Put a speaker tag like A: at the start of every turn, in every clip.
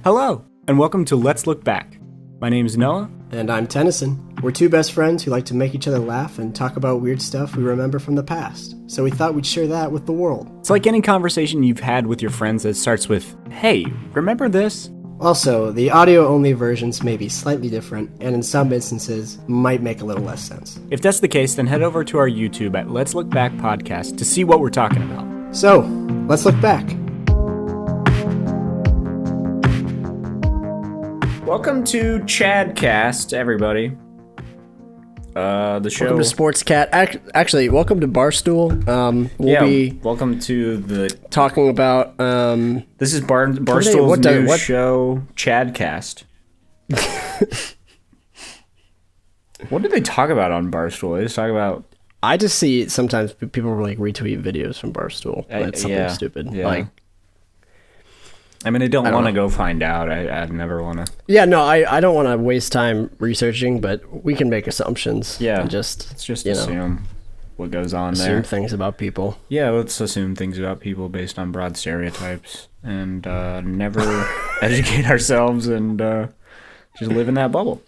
A: Hello, and welcome to Let's Look Back. My name is Noah.
B: And I'm Tennyson. We're two best friends who like to make each other laugh and talk about weird stuff we remember from the past. So we thought we'd share that with the world.
A: It's like any conversation you've had with your friends that starts with, hey, remember this?
B: Also, the audio-only versions may be slightly different, and in some instances, might make a little less sense.
A: If that's the case, then head over to our YouTube at Let's Look Back Podcast to see what we're talking about.
B: So, let's look back.
A: Welcome to Chadcast, everybody. The show.
B: Welcome to Sportscat. Actually, welcome to Barstool. We'll be
A: welcome to the
B: talking about.
A: This is Barstool's new show, Chadcast. What do they talk about on Barstool? They just talk about.
B: I just see sometimes people like retweet videos from Barstool. It's something stupid.
A: Yeah.
B: Like,
A: I mean, I don't want to go find out. I'd never want to.
B: Yeah, no, I don't want to waste time researching, but we can make assumptions.
A: Yeah,
B: and
A: let's just assume what goes on there.
B: Assume things about people.
A: Yeah, let's assume things about people based on broad stereotypes and never educate ourselves and just live in that bubble.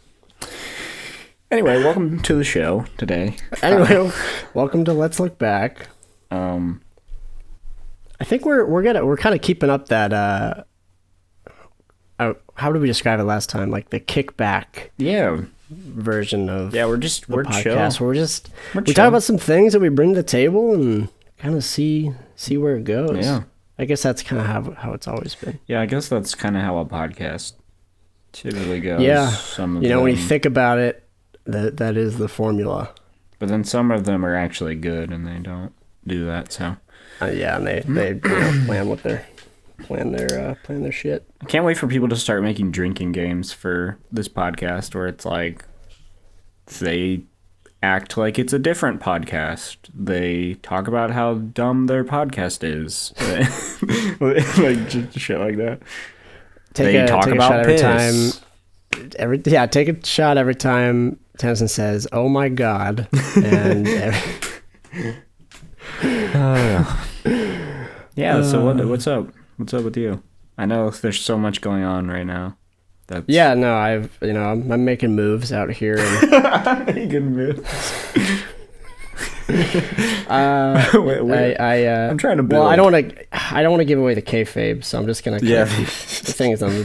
A: Anyway, welcome to the show today.
B: Anyway, welcome to Let's Look Back. I think we're kind of keeping up that how did we describe it last time? Like the kickback version of
A: we're
B: podcast.
A: chill.
B: We talk about some things that we bring to the table and kind of see where it goes.
A: Yeah,
B: I guess that's kind of how it's always been.
A: Yeah, I guess that's kind of how a podcast typically goes.
B: Yeah,
A: when
B: you think about it, that is the formula.
A: But then some of them are actually good, and they don't do that. So.
B: And they plan their shit.
A: I can't wait for people to start making drinking games for this podcast where it's like they act like it's a different podcast. They talk about how dumb their podcast is. Like just shit like that. Take a shot every time.
B: Take a shot every time Tennyson says, "Oh my God," and.
A: So what's up? What's up with you? I know there's so much going on right now.
B: I'm making moves out here. And
A: making moves.
B: I'm
A: trying to build.
B: Well, I don't want to give away the kayfabe, so I'm just gonna keep the things on the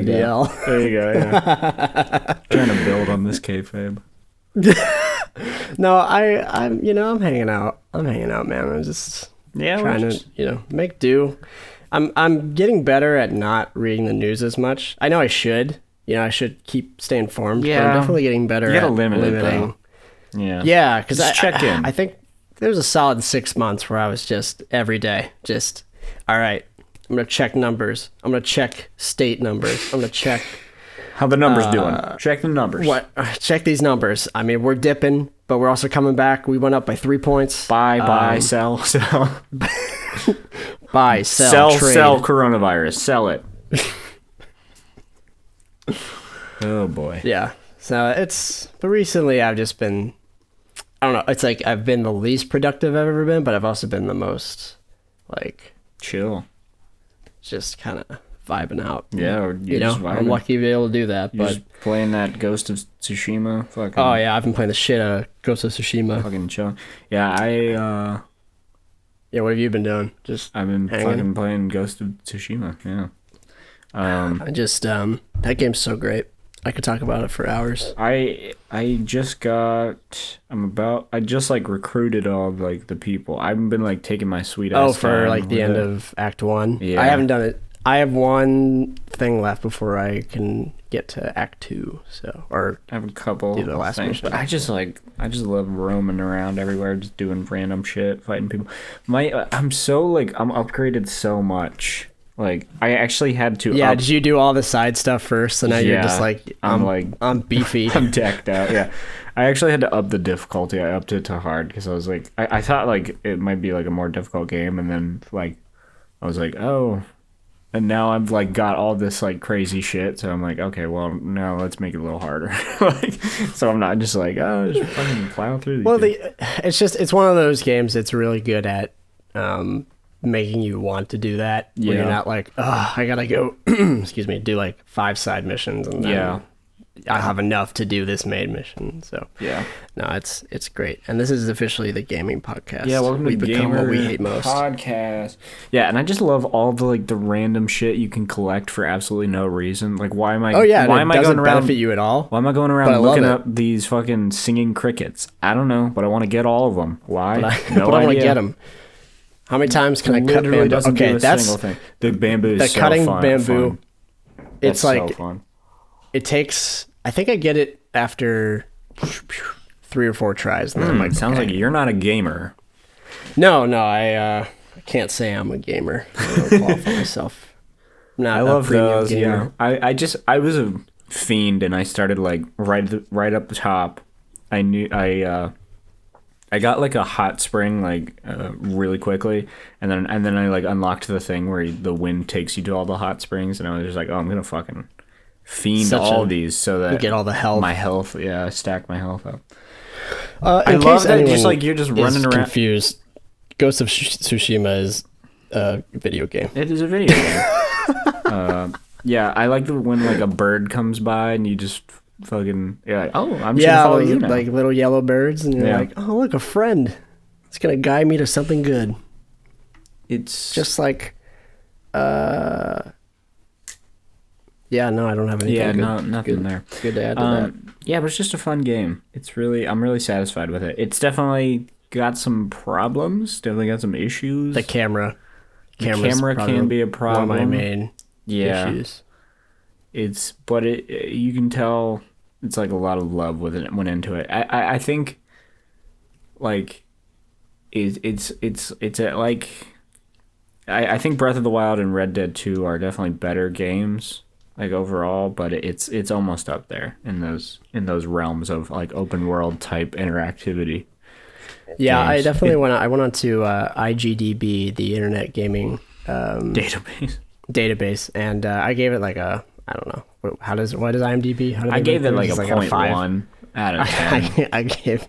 B: DL.
A: There you go. Yeah. Trying to build on this kayfabe.
B: No, I'm hanging out. I'm hanging out, man. I'm just trying to make do. I'm getting better at not reading the news as much. I know I should. I should keep staying informed. Yeah, but I'm definitely getting better at limiting. Yeah, because
A: check in.
B: I think there was a solid 6 months where I was just every day, all right. I'm gonna check numbers. I'm gonna check state numbers. I'm gonna check.
A: How the numbers doing? Check the numbers.
B: What? Check these numbers. I mean, we're dipping, but we're also coming back. We went up by 3 points.
A: Buy, sell.
B: Buy, sell, trade.
A: Sell coronavirus. Sell it. Oh, boy.
B: Yeah. So but recently I've just been, I don't know, it's like I've been the least productive I've ever been, but I've also been the most,
A: chill.
B: Just kind of vibing out.
A: Yeah,
B: I'm lucky to be able to do that.
A: You're
B: but
A: just playing that Ghost of Tsushima.
B: Oh yeah, I've been playing the shit out of Ghost of Tsushima.
A: Fucking chill. Yeah,
B: Yeah, what have you been doing?
A: I've been fucking playing Ghost of Tsushima. Yeah.
B: That game's so great. I could talk about it for hours.
A: I just recruited all the people. I haven't been taking my sweet ass
B: for the end of Act 1.
A: Yeah.
B: I haven't done it. I have one thing left before I can get to Act 2. I
A: have a couple
B: do the last
A: things, but I just love roaming around everywhere, just doing random shit, fighting people. I'm upgraded so much. I actually had to.
B: Yeah, did you do all the side stuff first? So now you're just I'm beefy.
A: I'm decked out. Yeah, I actually had to up the difficulty. I upped it to hard because I was I thought it might be a more difficult game, and then I was oh. And now I've got all this crazy shit, so I'm okay, well now let's make it a little harder. So I'm not just just fucking plow through these.
B: Well, it's one of those games that's really good at making you want to do that. Yeah. Where you're not like, oh, I gotta go, excuse me, do like 5 side missions and then I have enough to do this main mission. So no, it's great. And this is officially the gaming podcast.
A: Yeah, welcome to the Become What We Hate Most podcast. Yeah, and I just love all the like the random shit you can collect for absolutely no reason. Like, why am I?
B: Oh yeah, why am I going around? Benefit you at all?
A: Why am I going around looking up these fucking singing crickets? I don't know, but I want to get all of them. Why?
B: I want to get them. How many times can I cut bamboo? Okay, that's
A: the bamboo. Is
B: the cutting bamboo.
A: Fun.
B: It's like
A: so fun.
B: It takes. I think I get it after 3 or 4 tries. And then I'm like,
A: sounds like you're not a gamer.
B: No, I can't say I'm a gamer. I don't qualify myself.
A: I love those. Gamer. Yeah, I was a fiend, and I started like right up the top. I got like a hot spring like really quickly, and then I like unlocked the thing where the wind takes you to all the hot springs, and I was just like, oh, I'm gonna fucking fiend all these so that
B: you get all the health.
A: My health, I stack my health up.
B: I love that.
A: Just like you're just running around.
B: Confused. Ghost of Tsushima is a video game.
A: It is a video game. Yeah, I like when like a bird comes by and you just fucking like, oh, I'm just gonna follow you now.
B: Like little yellow birds, and you're like, oh, look, a friend. It's gonna guide me to something good.
A: It's
B: just like, yeah, no, I don't have anything.
A: Yeah, nothing there.
B: Good to add to that.
A: Yeah, but it's just a fun game. I'm really satisfied with it. It's definitely got some problems. Definitely got some issues.
B: The camera
A: can be a problem.
B: One of my main issues.
A: But you can tell it's like a lot of love went into it. I think like it's like I think Breath of the Wild and Red Dead 2 are definitely better games like overall, but it's almost up there in those realms of like open world type interactivity.
B: Yeah, games. I definitely went on to IGDB, the Internet Gaming database, and I gave it like a, I don't know, what is IMDb?
A: I gave it like a 0.1 out of 10.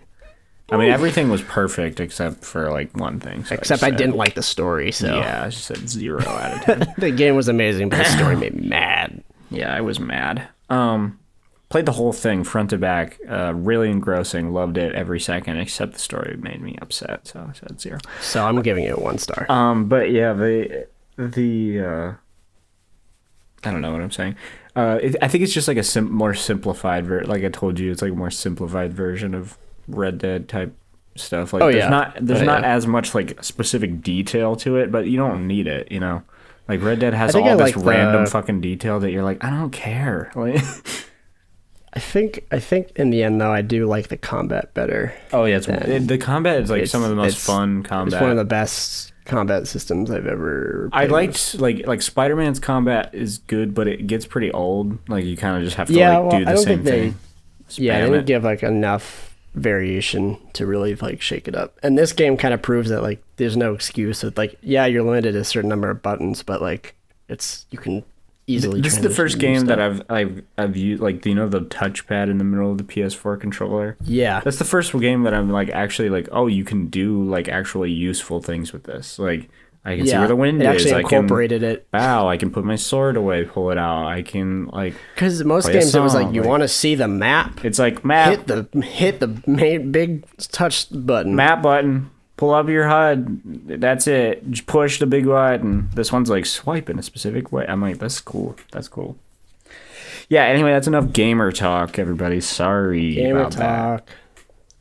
A: I mean, everything was perfect except for like one thing. So
B: except I didn't like the story. So
A: yeah, I just said 0 out of 10.
B: The game was amazing, but the story made me mad.
A: Yeah, I was mad. Played the whole thing front to back. Really engrossing. Loved it every second, except the story made me upset. So I said 0.
B: So I'm giving it 1 star.
A: But yeah, the I don't know what I'm saying. I think it's just like a more simplified like I told you, it's like a more simplified version of Red Dead type stuff. Like there's not as much like specific detail to it, but you don't need it, you know. Like Red Dead has all this random fucking detail that you're like, I don't care. Like,
B: I think in the end though, I do like the combat better.
A: Oh yeah, the combat is like some of the most fun combat.
B: It's one of the best combat systems I've ever played.
A: I liked like Spider-Man's combat is good, but it gets pretty old. Like you kind of just have to do the same thing.
B: They didn't give like enough variation to really like shake it up. And this game kind of proves that like there's no excuse that like you're limited to a certain number of buttons, but like you can easily.
A: This is the first game that I've used like the touchpad in the middle of the PS4 controller.
B: Yeah,
A: that's the first game that I'm like actually like, oh, you can do like actually useful things with this. Like I can see where the wind is.
B: Actually incorporated it.
A: Wow, I can put my sword away, pull it out. I can like
B: because most games it was like you want to see the map.
A: It's like map.
B: Hit the main big touch button.
A: Map button. Pull up your HUD. That's it. Just push the big button. This one's like swipe in a specific way. I'm like, that's cool. That's cool. Yeah. Anyway, that's enough gamer talk, everybody. Sorry
B: gamer
A: about
B: talk. That.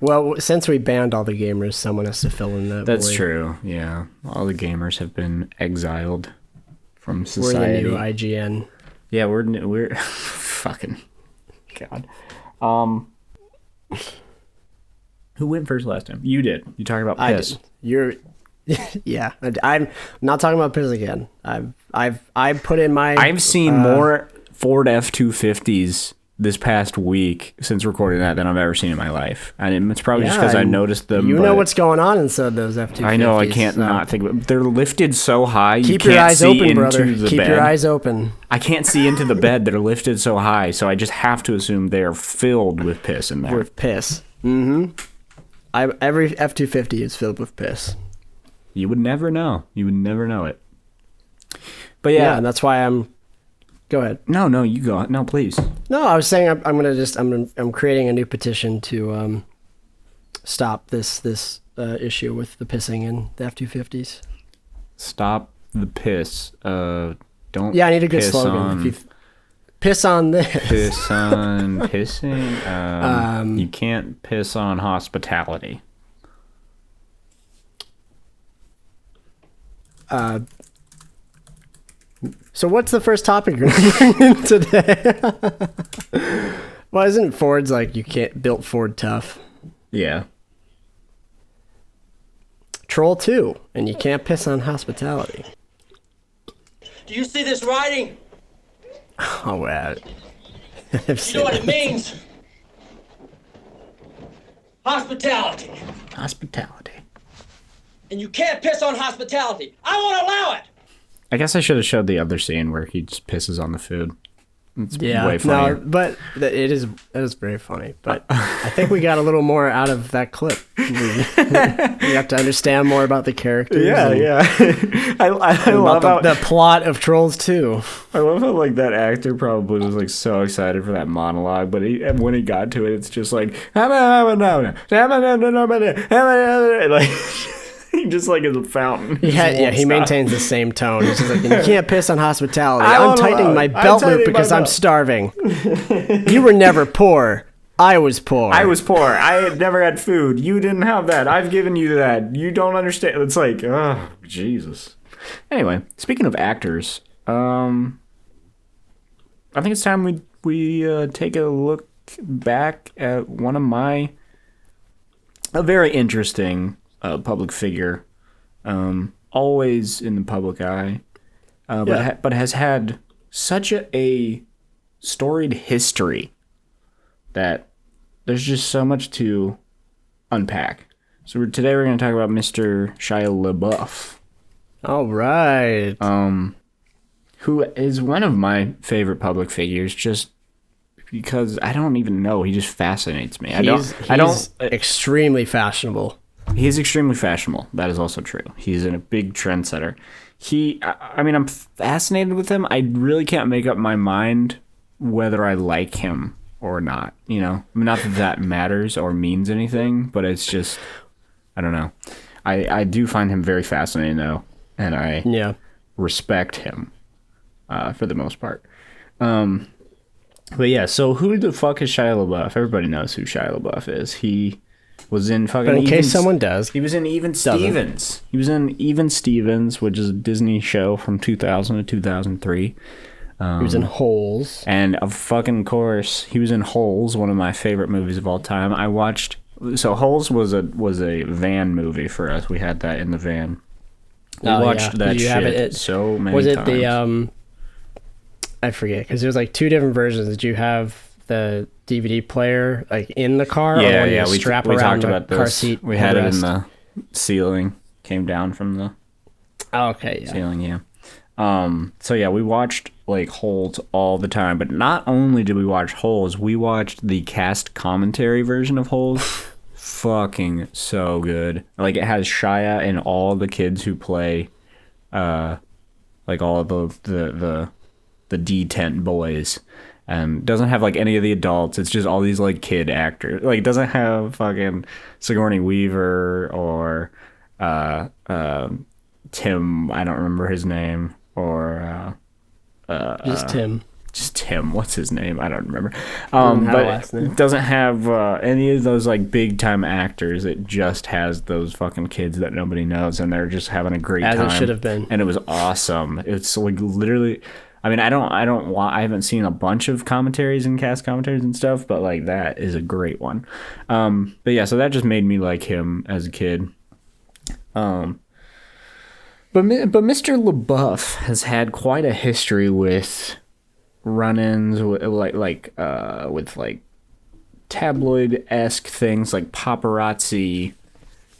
B: Well, since we banned all the gamers, someone has to fill in that.
A: That's true. Yeah, all the gamers have been exiled from society.
B: We're the new IGN.
A: Yeah, we're fucking God. Who went first last time? You did. You talked about piss.
B: I did. You're. Yeah, I'm not talking about piss again. I've put in my.
A: I've seen more Ford F-250s this past week since recording that than I've ever seen in my life. And it's probably just because I noticed them.
B: You know what's going on inside those F-250s.
A: I know, I can't not think of it. They're lifted so high,
B: Keep your eyes open, brother. Keep your eyes open.
A: I can't see into the bed. They're lifted so high, so I just have to assume they're filled with piss in there.
B: With piss. Mm-hmm. Every F-250 is filled with piss.
A: You would never know. You would never know it. But yeah,
B: and that's why I'm. Go ahead.
A: No, you go. No, please.
B: No, I was saying I'm creating a new petition to stop this issue with the pissing in the F-250s.
A: Stop the piss. Don't.
B: Yeah, I need a good slogan. If you piss on this.
A: Piss on pissing. You can't piss on hospitality.
B: So what's the first topic you're going to bring in today? Well, isn't Ford's like you can't built Ford tough?
A: Yeah.
B: Troll 2, and you can't piss on hospitality.
C: Do you see this writing?
B: Oh, wow.
C: You know what it means? Hospitality.
A: Hospitality.
C: And you can't piss on hospitality. I won't allow it.
A: I guess I should have showed the other scene where he just pisses on the food. It's way funnier.
B: No, but it is very funny. But I think we got a little more out of that clip. We have to understand more about the characters.
A: Yeah. I love how
B: the plot of Trolls 2.
A: I love how like that actor probably was like so excited for that monologue, but when he got to it, it's just like like. He just like is a fountain.
B: He maintains the same tone. He's just like, you can't piss on hospitality. I'm tightening my belt loop because I'm starving. You were never poor. I was poor.
A: I had never had food. You didn't have that. I've given you that. You don't understand. It's like, oh, Jesus. Anyway, speaking of actors, I think it's time we take a look back at a very interesting public figure, always in the public eye, but has had such a storied history that there's just so much to unpack. So today we're going to talk about Mr. Shia Labeouf.
B: All right.
A: Who is one of my favorite public figures, just because I don't even know, he just fascinates me.
B: He's extremely fashionable.
A: He's extremely fashionable. That is also true. He's a big trendsetter. I'm fascinated with him. I really can't make up my mind whether I like him or not. You know, not that matters or means anything, but it's just, I don't know. I do find him very fascinating though, and I respect him for the most part. But yeah, so who the fuck is Shia Labeouf? Everybody knows who Shia Labeouf is. He was in fucking.
B: But in case someone does,
A: he was in Even Stevens. He was in Even Stevens, which is a Disney show from 2000 to 2003.
B: He was in Holes,
A: and of fucking course, he was in Holes, one of my favorite movies of all time. I watched. So Holes was a van movie for us. We had that in the van. We watched that shit so many times. Was it the
B: I forget, because there was like two different versions. Did you have the DVD player like in the car?
A: Yeah.
B: We talked about car seat.
A: We had it in the ceiling. Came down from the ceiling. Yeah. So yeah, we watched like Holes all the time. But not only did we watch Holes, we watched the cast commentary version of Holes. Fucking so good. Like it has Shia and all the kids who play, like all of the D10 boys. Doesn't have like any of the adults. It's just all these like kid actors. Like it doesn't have fucking Sigourney Weaver or Tim. I don't remember his name, or
B: just Tim.
A: Just Tim. What's his name? I don't remember. But it doesn't have any of those like big time actors. It just has those fucking kids that nobody knows, and they're just having a great time.
B: As it should have been.
A: And it was awesome. It's like literally. I mean, I haven't seen a bunch of commentaries and cast commentaries and stuff, but like that is a great one. But yeah, so that just made me like him as a kid. But Mr. Labeouf has had quite a history with run-ins with like tabloid-esque things, like paparazzi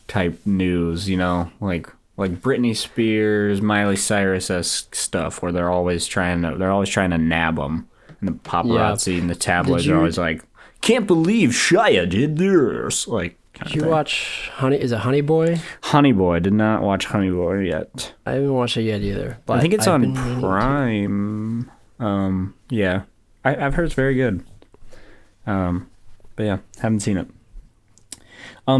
A: type news, you know, like Britney Spears, Miley Cyrus-esque stuff, where they're always trying to nab them, and the paparazzi and the tabloids are always like, "Can't believe Shia did this." Like
B: Did you watch Honey? Is it Honey Boy?
A: Honey Boy. Did not watch Honey Boy yet.
B: I haven't watched it yet either. But
A: I think it's on Prime. Yeah, I've heard it's very good. But yeah, haven't seen it.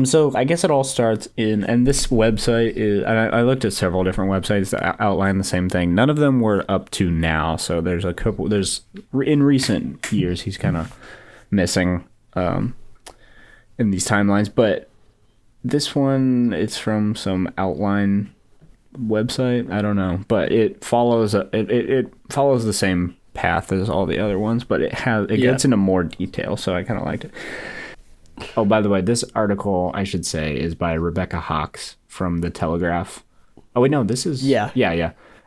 A: So I guess it all starts and this website is, I looked at several different websites that outline the same thing. None of them were up to now. So there's in recent years, he's kind of missing, in these timelines, but this one, it's from some outline website. I don't know, but it follows, it follows the same path as all the other ones, but it gets into more detail. So I kind of liked it. Oh, by the way, this article, I should say, is by Rebecca Hawks from The Telegraph. Oh, wait, no, this is... Yeah.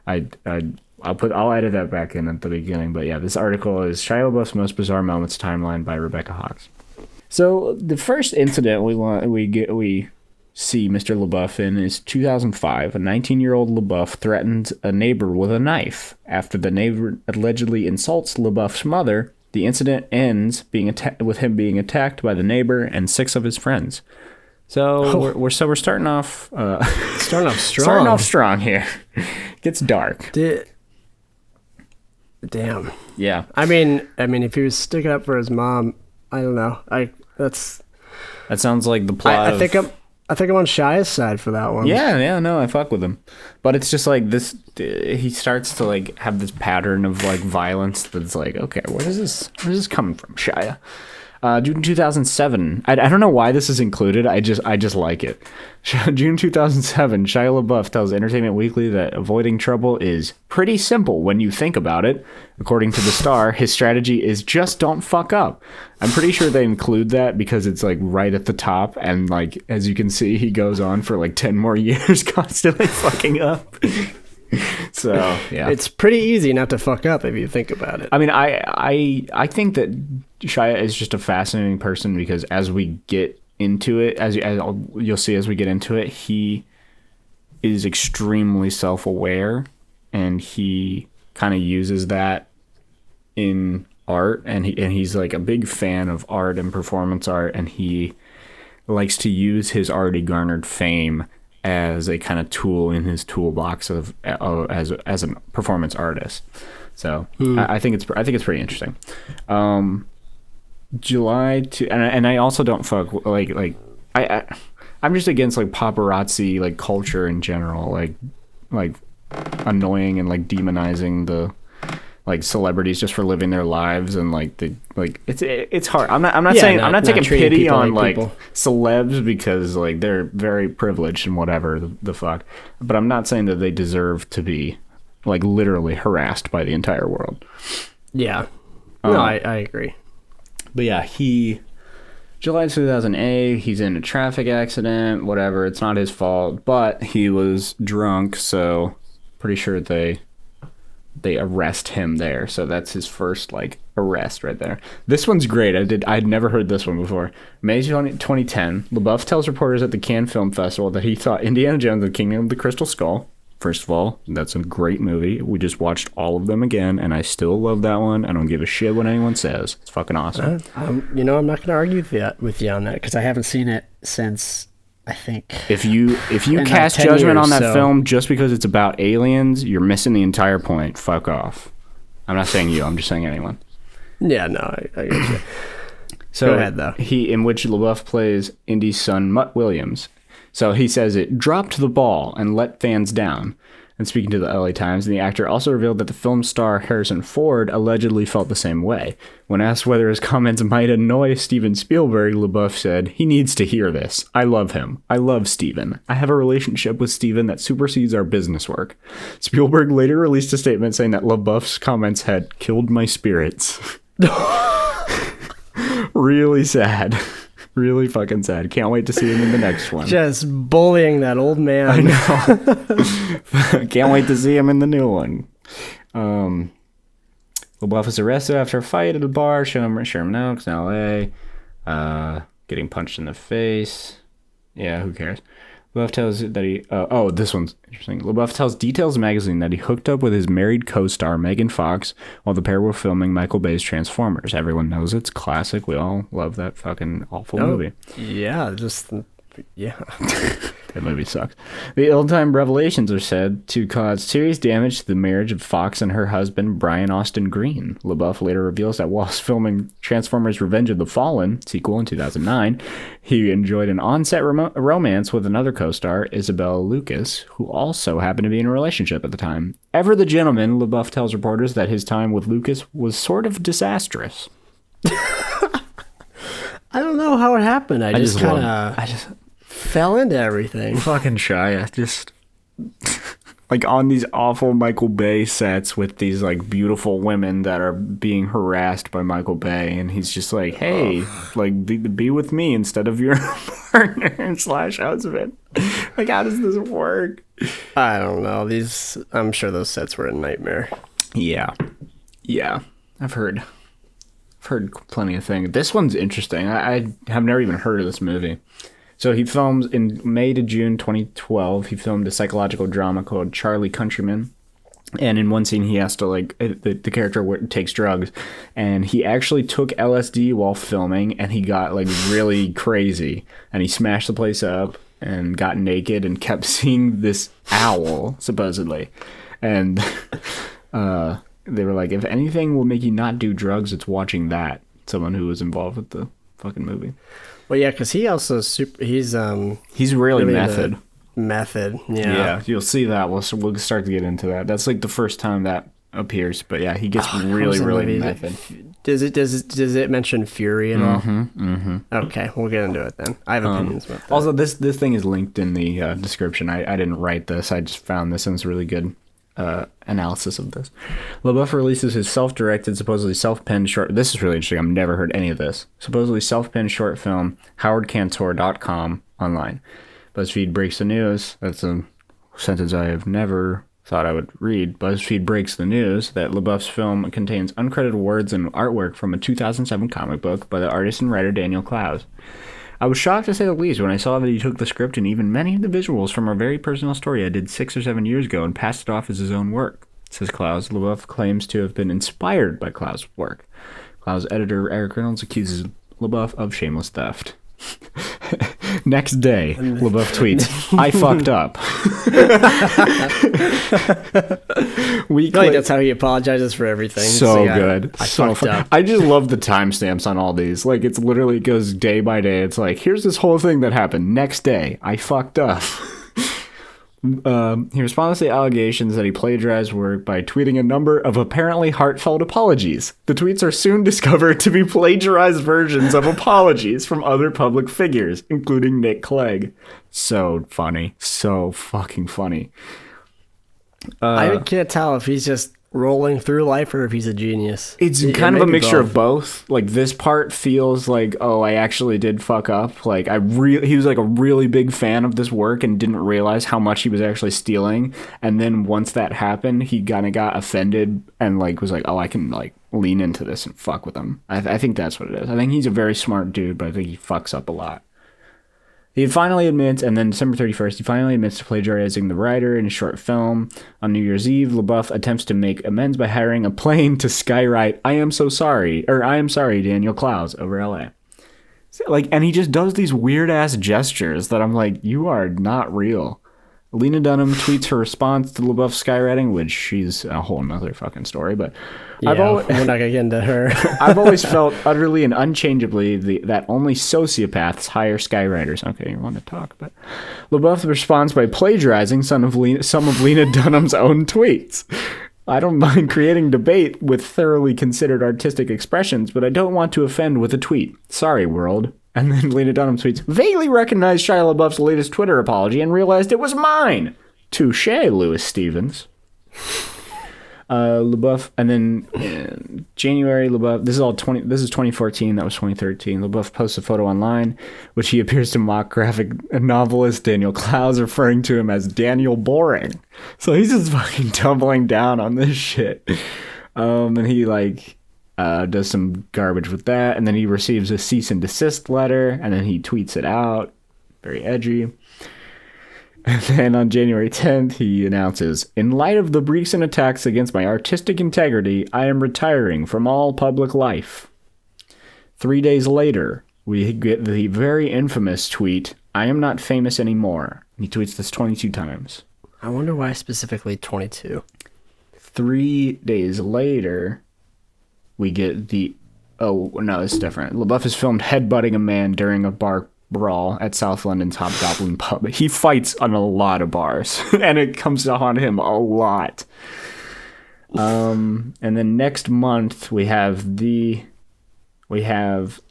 A: I'll edit that back in at the beginning. But yeah, this article is Shia LaBeouf's Most Bizarre Moments Timeline by Rebecca Hawks. So the first incident we see Mr. LaBeouf in is 2005. A 19-year-old LaBeouf threatens a neighbor with a knife. After the neighbor allegedly insults LaBeouf's mother, the incident ends with him being attacked by the neighbor and 6 of his friends. So we're starting off
B: strong.
A: Starting off strong here. Gets dark.
B: Damn.
A: Yeah.
B: I mean, if he was sticking up for his mom, I don't know. That
A: sounds like the plot.
B: I think I'm on Shia's side for that one.
A: Yeah, no, I fuck with him. But it's just like this, he starts to like have this pattern of like violence that's like, okay, where is this coming from, Shia? June 2007. I don't know why this is included. I just like it. June 2007. Shia LaBeouf tells Entertainment Weekly that avoiding trouble is pretty simple when you think about it. According to the Star, his strategy is just don't fuck up. I'm pretty sure they include that because it's like right at the top, and like as you can see, he goes on for like 10 more years constantly fucking up. So yeah,
B: it's pretty easy not to fuck up if you think about it.
A: I mean, I think that Shia is just a fascinating person because as we get into it, as you'll see as we get into it, he is extremely self-aware, and he kind of uses that in art, and he's like a big fan of art and performance art, and he likes to use his already garnered fame as a kind of tool in his toolbox as a performance artist. So I think it's pretty interesting. July to and I also don't fuck like I'm just against like paparazzi like culture in general, like annoying and like demonizing the like celebrities just for living their lives, and like it's hard. I'm not saying I'm not taking pity on like celebs because like they're very privileged and whatever the fuck, but I'm not saying that they deserve to be like literally harassed by the entire world.
B: Yeah. No, I agree.
A: But yeah, July 2008, he's in a traffic accident, whatever. It's not his fault, but he was drunk, so pretty sure they arrest him there. So that's his first like arrest right there. This one's great. I'd never heard this one before. May 2010, LaBeouf tells reporters at the Cannes Film Festival that he thought Indiana Jones and the Kingdom of the Crystal Skull. First of all, that's a great movie. We just watched all of them again, and I still love that one. I don't give a shit what anyone says. It's fucking awesome.
B: I'm not going to argue with you on that because I haven't seen it since, I think.
A: If you cast judgment on that film just because it's about aliens, you're missing the entire point. Fuck off. I'm not saying you. I'm just saying anyone.
B: Yeah, no, I get you.
A: So
B: go ahead, though.
A: In which LaBeouf plays Indy's son, Mutt Williams. So he says it dropped the ball and let fans down. And speaking to the LA Times, the actor also revealed that the film star Harrison Ford allegedly felt the same way. When asked whether his comments might annoy Steven Spielberg, LaBeouf said, "He needs to hear this. I love him. I love Steven. I have a relationship with Steven that supersedes our business work." Spielberg later released a statement saying that LaBeouf's comments had killed my spirits. Really sad. Really fucking sad. Can't wait to see him in the next one.
B: Just bullying that old man.
A: I know. Can't wait to see him in the new one. LaBeouf was arrested after a fight at a bar. Sherman Oaks in LA. Getting punched in the face. Yeah, who cares? LaBeouf tells that he... this one's interesting. LaBeouf tells Details magazine that he hooked up with his married co-star Megan Fox while the pair were filming Michael Bay's Transformers. Everyone knows it's classic. We all love that fucking awful movie.
B: Yeah, yeah.
A: That movie sucks. The ill-timed revelations are said to cause serious damage to the marriage of Fox and her husband, Brian Austin Green. LaBeouf later reveals that whilst filming Transformers Revenge of the Fallen, sequel in 2009, he enjoyed an on-set romance with another co-star, Isabella Lucas, who also happened to be in a relationship at the time. Ever the gentleman, LaBeouf tells reporters that his time with Lucas was sort of disastrous.
B: I don't know how it happened. I just kind of fell into everything.
A: Fucking Shia, just like on these awful Michael Bay sets with these like beautiful women that are being harassed by Michael Bay, and he's just like, hey, like be with me instead of your partner / husband. Like, how does this work?
B: I don't know. I'm sure those sets were a nightmare.
A: Yeah, I've heard plenty of things. This one's interesting. I have never even heard of this movie. So he films in May to June 2012. He filmed a psychological drama called Charlie Countryman. And in one scene, he has to, like, the character takes drugs. And he actually took LSD while filming, and he got, like, really crazy. And he smashed the place up and got naked and kept seeing this owl, supposedly. And they were like, if anything will make you not do drugs, it's watching that. Someone who was involved with the fucking movie.
B: Well, yeah, because he also he's
A: really method.
B: Yeah,
A: you'll see that. We'll start to get into that. That's like the first time that appears. But yeah, he gets really method.
B: Does it mention Fury at all?
A: Mm-hmm.
B: Okay, we'll get into it then. I have opinions about that.
A: Also, this thing is linked in the description. I didn't write this. I just found this, and it's really good. Analysis of this. LaBeouf releases his self-directed, supposedly self-penned short... This is really interesting. I've never heard any of this. Supposedly self-penned short film, howardcantor.com, online. BuzzFeed breaks the news. That's a sentence I have never thought I would read. BuzzFeed breaks the news that LaBeouf's film contains uncredited words and artwork from a 2007 comic book by the artist and writer Daniel Clowes. I was shocked, to say the least, when I saw that he took the script and even many of the visuals from a very personal story I did 6 or 7 years ago and passed it off as his own work, says Clowes. LaBeouf claims to have been inspired by Clowes' work. Clowes' editor, Eric Reynolds, accuses LaBeouf of shameless theft. Next day, LaBeouf tweets, I fucked up.
B: That's how he apologizes for everything.
A: So good.
B: I fucked up.
A: I just love the timestamps on all these. Like, it's literally goes day by day. It's like, here's this whole thing that happened. Next day, I fucked up. He responds to the allegations that he plagiarized work by tweeting a number of apparently heartfelt apologies. The tweets are soon discovered to be plagiarized versions of apologies from other public figures, including Nick Clegg. So funny. So fucking funny.
B: I can't tell if he's just rolling through life or if he's a genius.
A: It's kind of a mixture of both. Like, this part feels like, oh, I actually did fuck up. Like, he was like a really big fan of this work and didn't realize how much he was actually stealing. And then once that happened, he kind of got offended and like was like, oh, I can like lean into this and fuck with him. I think that's what it is. I think he's a very smart dude, but I think he fucks up a lot. He finally admits, and then December 31st, he finally admits to plagiarizing the writer in a short film. On New Year's Eve, LaBeouf attempts to make amends by hiring a plane to skywrite, I am sorry, Daniel Clowes, over LA. Like, and he just does these weird-ass gestures that I'm like, you are not real. Lena Dunham tweets her response to LaBeouf's skywriting, which she's a whole nother fucking story, but
B: we're not gonna get into her.
A: I've always felt utterly and unchangeably that only sociopaths hire skywriters. Okay, you want to talk, but LaBeouf responds by plagiarizing some of Lena Dunham's own tweets. I don't mind creating debate with thoroughly considered artistic expressions, but I don't want to offend with a tweet. Sorry, world. And then Lena Dunham tweets, vaguely recognized Shia Labeouf's latest Twitter apology and realized it was mine. Touche, Louis Stevens. LaBeouf, and then in January, LaBeouf, this is 2014, that was 2013. LaBeouf posts a photo online, which he appears to mock graphic novelist Daniel Clowes, referring to him as Daniel Boring. So he's just fucking tumbling down on this shit. And he does some garbage with that, and then he receives a cease and desist letter, and then he tweets it out. Very edgy. And then on January 10th, he announces, in light of the recent attacks against my artistic integrity, I am retiring from all public life. 3 days later, we get the very infamous tweet, I am not famous anymore. He tweets this 22 times.
B: I wonder why specifically 22.
A: 3 days later, we get the... Oh, no, it's different. Labeouf is filmed headbutting a man during a bar brawl at South London's Hobgoblin pub. He fights on a lot of bars, and it comes to haunt him a lot. And then next month, we have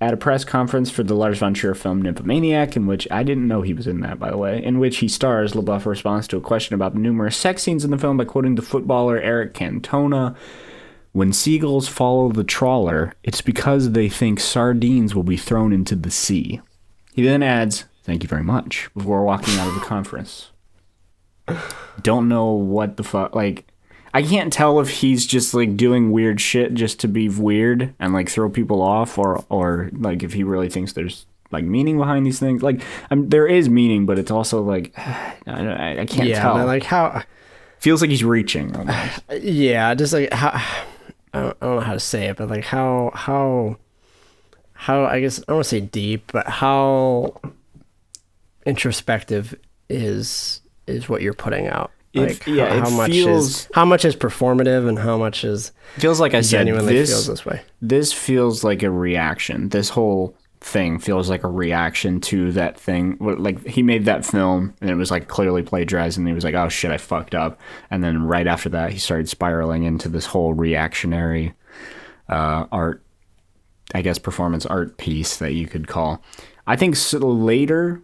A: at a press conference for the Lars von Trier film Nymphomaniac, in which I didn't know he was in that, by the way, in which he stars. Labeouf responds to a question about the numerous sex scenes in the film by quoting the footballer Eric Cantona. When seagulls follow the trawler, it's because they think sardines will be thrown into the sea. He then adds, thank you very much, before walking out of the conference. Don't know what the fuck, like, I can't tell if he's just, like, doing weird shit just to be weird and, like, throw people off, or like, if he really thinks there's, like, meaning behind these things. Like, there is meaning, but it's also, like, I can't tell.
B: Yeah, like, how...
A: Feels like he's reaching.
B: Yeah, just, like, how... I don't know how to say it, but, like, how I guess, I don't want to say deep, but how introspective is what you're putting out. Like, how much is performative and how much is
A: feels like I said
B: genuinely feels this way.
A: This feels like a reaction. This whole thing feels like a reaction to that thing. Like, he made that film and it was like clearly plagiarized, and he was like, oh shit, I fucked up. And then right after that, he started spiraling into this whole reactionary art, I guess, performance art piece that you could call. I think later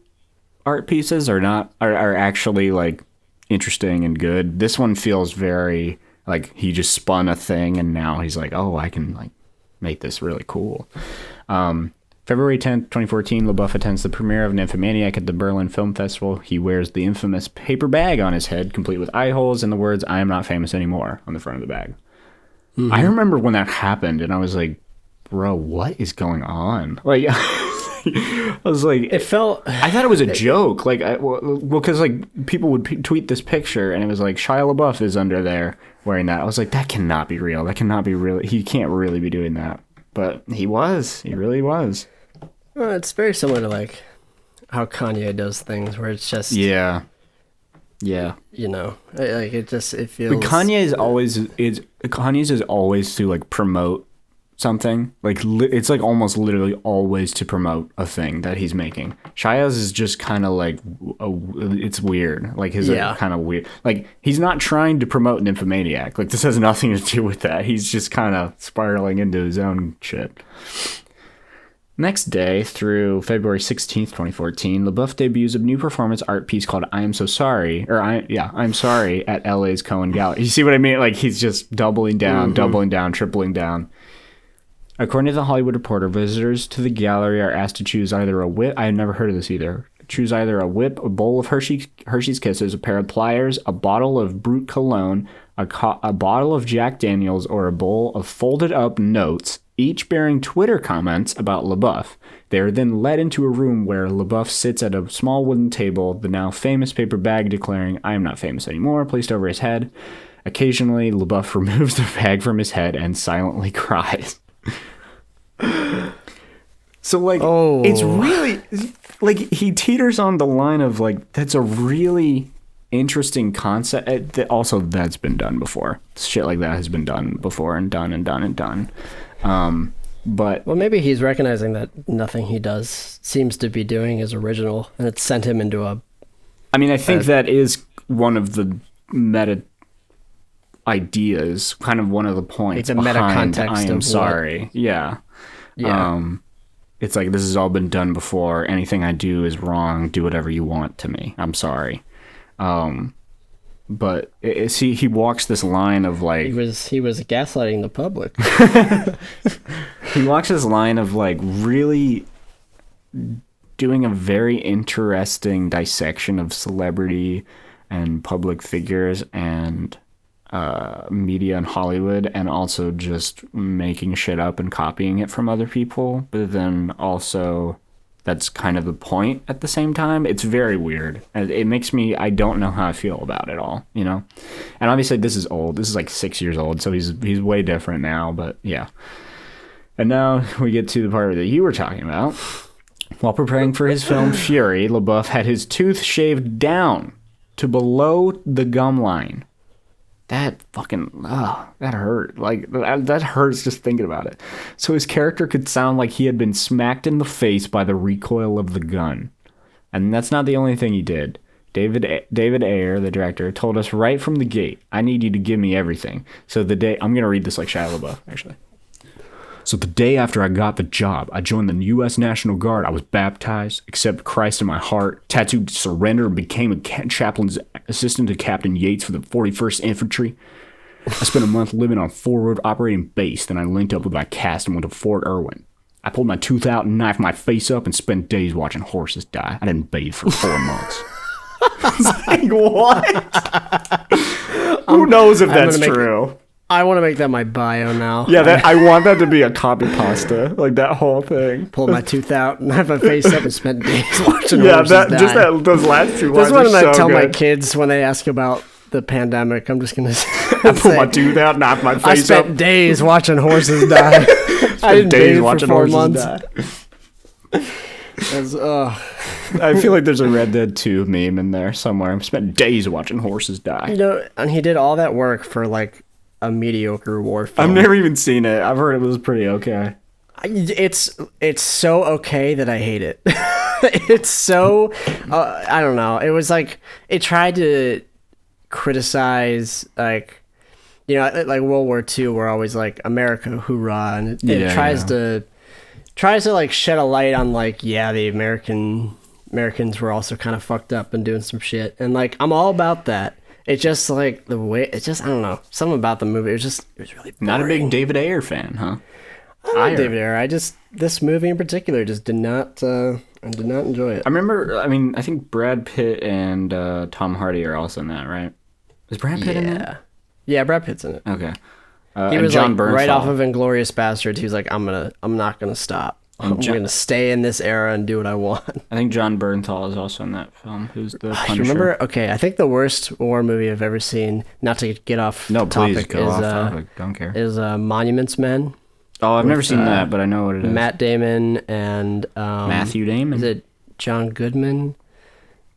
A: art pieces are actually like interesting and good. This one feels very like he just spun a thing and now he's like, oh, I can like make this really cool. February 10th, 2014, Labeouf attends the premiere of Nymphomaniac at the Berlin Film Festival. He wears the infamous paper bag on his head, complete with eye holes and the words, I am not famous anymore, on the front of the bag. Mm-hmm. I remember when that happened, and I was like, bro, what is going on? Like, I was like...
B: It felt...
A: I thought it was a joke. Like, because, like, people would tweet this picture, and it was like, Shia Labeouf is under there wearing that. I was like, that cannot be real. That cannot be real. He can't really be doing that. But he was. He really was.
B: Well, it's very similar to, like, how Kanye does things, where it's just...
A: Yeah.
B: You know, like, it feels...
A: But Kanye's is always to, like, promote something. Like, it's, like, almost literally always to promote a thing that he's making. Shia's is just kind of, like, it's weird. Like, his are kind of weird. Like, he's not trying to promote Nymphomaniac. Like, this has nothing to do with that. He's just kind of spiraling into his own shit. Next day, through February 16th, 2014, Labeouf debuts a new performance art piece called I Am So Sorry, I'm Sorry, at LA's Cohen Gallery. You see what I mean? Like, he's just doubling down, tripling down. According to the Hollywood Reporter, visitors to the gallery are asked to choose either a whip. I had never heard of this either. Choose either a whip, a bowl of Hershey's Kisses, a pair of pliers, a bottle of Brut Cologne, a bottle of Jack Daniels, or a bowl of folded up notes, each bearing Twitter comments about Labeouf. They are then led into a room where Labeouf sits at a small wooden table, the now famous paper bag declaring, I am not famous anymore, placed over his head. Occasionally, Labeouf removes the bag from his head and silently cries. So, like, It's really, like, he teeters on the line of, like, that's a really interesting concept. Also, that's been done before. Shit like that has been done before and done and done and done. But... Well,
B: maybe he's recognizing that nothing he does seems to be doing is original, and it's sent him into a...
A: I mean, I think that is one of the meta ideas, kind of one of the points
B: behind meta context
A: I Am Sorry. Yeah. It's like, this has all been done before. Anything I do is wrong. Do whatever you want to me. I'm sorry. But he walks this line of, like... He
B: was gaslighting the public.
A: He walks this line of, like, really doing a very interesting dissection of celebrity and public figures and media in Hollywood, and also just making shit up and copying it from other people, but then also that's kind of the point at the same time. It's very weird. And it makes me, I don't know how I feel about it all, you know? And obviously this is old. This is like 6 years old, so he's way different now, but yeah. And now we get to the part that you were talking about. While preparing for his film Fury, Labeouf had his tooth shaved down to below the gum line. That fucking, that hurt. Like, that hurts just thinking about it. So his character could sound like he had been smacked in the face by the recoil of the gun. And that's not the only thing he did. David Ayer, the director, told us right from the gate, I need you to give me everything. So I'm going to read this like Shia Labeouf, actually. So the day after I got the job, I joined the U.S. National Guard. I was baptized, accepted Christ in my heart, tattooed surrender, and became a chaplain's assistant to Captain Yates for the 41st Infantry. I spent a month living on a forward operating base. Then I linked up with my cast and went to Fort Irwin. I pulled my tooth out and knifed my face up and spent days watching horses die. I didn't bathe for 4 months. It's like, what? Who knows if that's true?
B: I want to make that my bio now.
A: Yeah, I want that to be a copy pasta, like that whole thing.
B: Pulled my tooth out and have my face up and spent days watching horses die.
A: Those last 2
B: lines. That's
A: what
B: I tell my kids when they ask about the pandemic. I'm just gonna
A: I pulled my tooth out, knocked my face up.
B: I spent days watching horses die. I didn't days watching for 4 months.
A: I feel like there's a Red Dead 2 meme in there somewhere. I spent days watching horses die.
B: You know, and he did all that work for like a mediocre war film.
A: I've never even seen it. I've heard it was pretty okay.
B: It's so okay that I hate it. It's so I don't know. It was like it tried to criticize like, you know, like World War II. We're always like America, hoorah, and it tries to like shed a light on like, yeah, the Americans were also kind of fucked up and doing some shit, and like I'm all about that. It's just like the way I don't know, something about the movie. It was really boring.
A: Not a big David Ayer fan, huh?
B: I like David Ayer. This movie in particular just did not enjoy it.
A: I think Brad Pitt and Tom Hardy are also in that, right? Is Brad Pitt in that?
B: Yeah, Brad Pitt's in it.
A: Okay.
B: He was John like Bernthal. Right off of Inglourious Basterds. He was like, I'm not gonna stop. I'm gonna stay in this era and do what I want.
A: I think John Bernthal is also in that film. Who's the Punisher?
B: You remember? Okay, I think the worst war movie I've ever seen. Not to get off.
A: No, please go off topic. Don't care.
B: Is Monuments Men.
A: Oh, I've never seen that, but I know what it is.
B: Matt Damon and
A: Matthew Damon.
B: Is it John Goodman?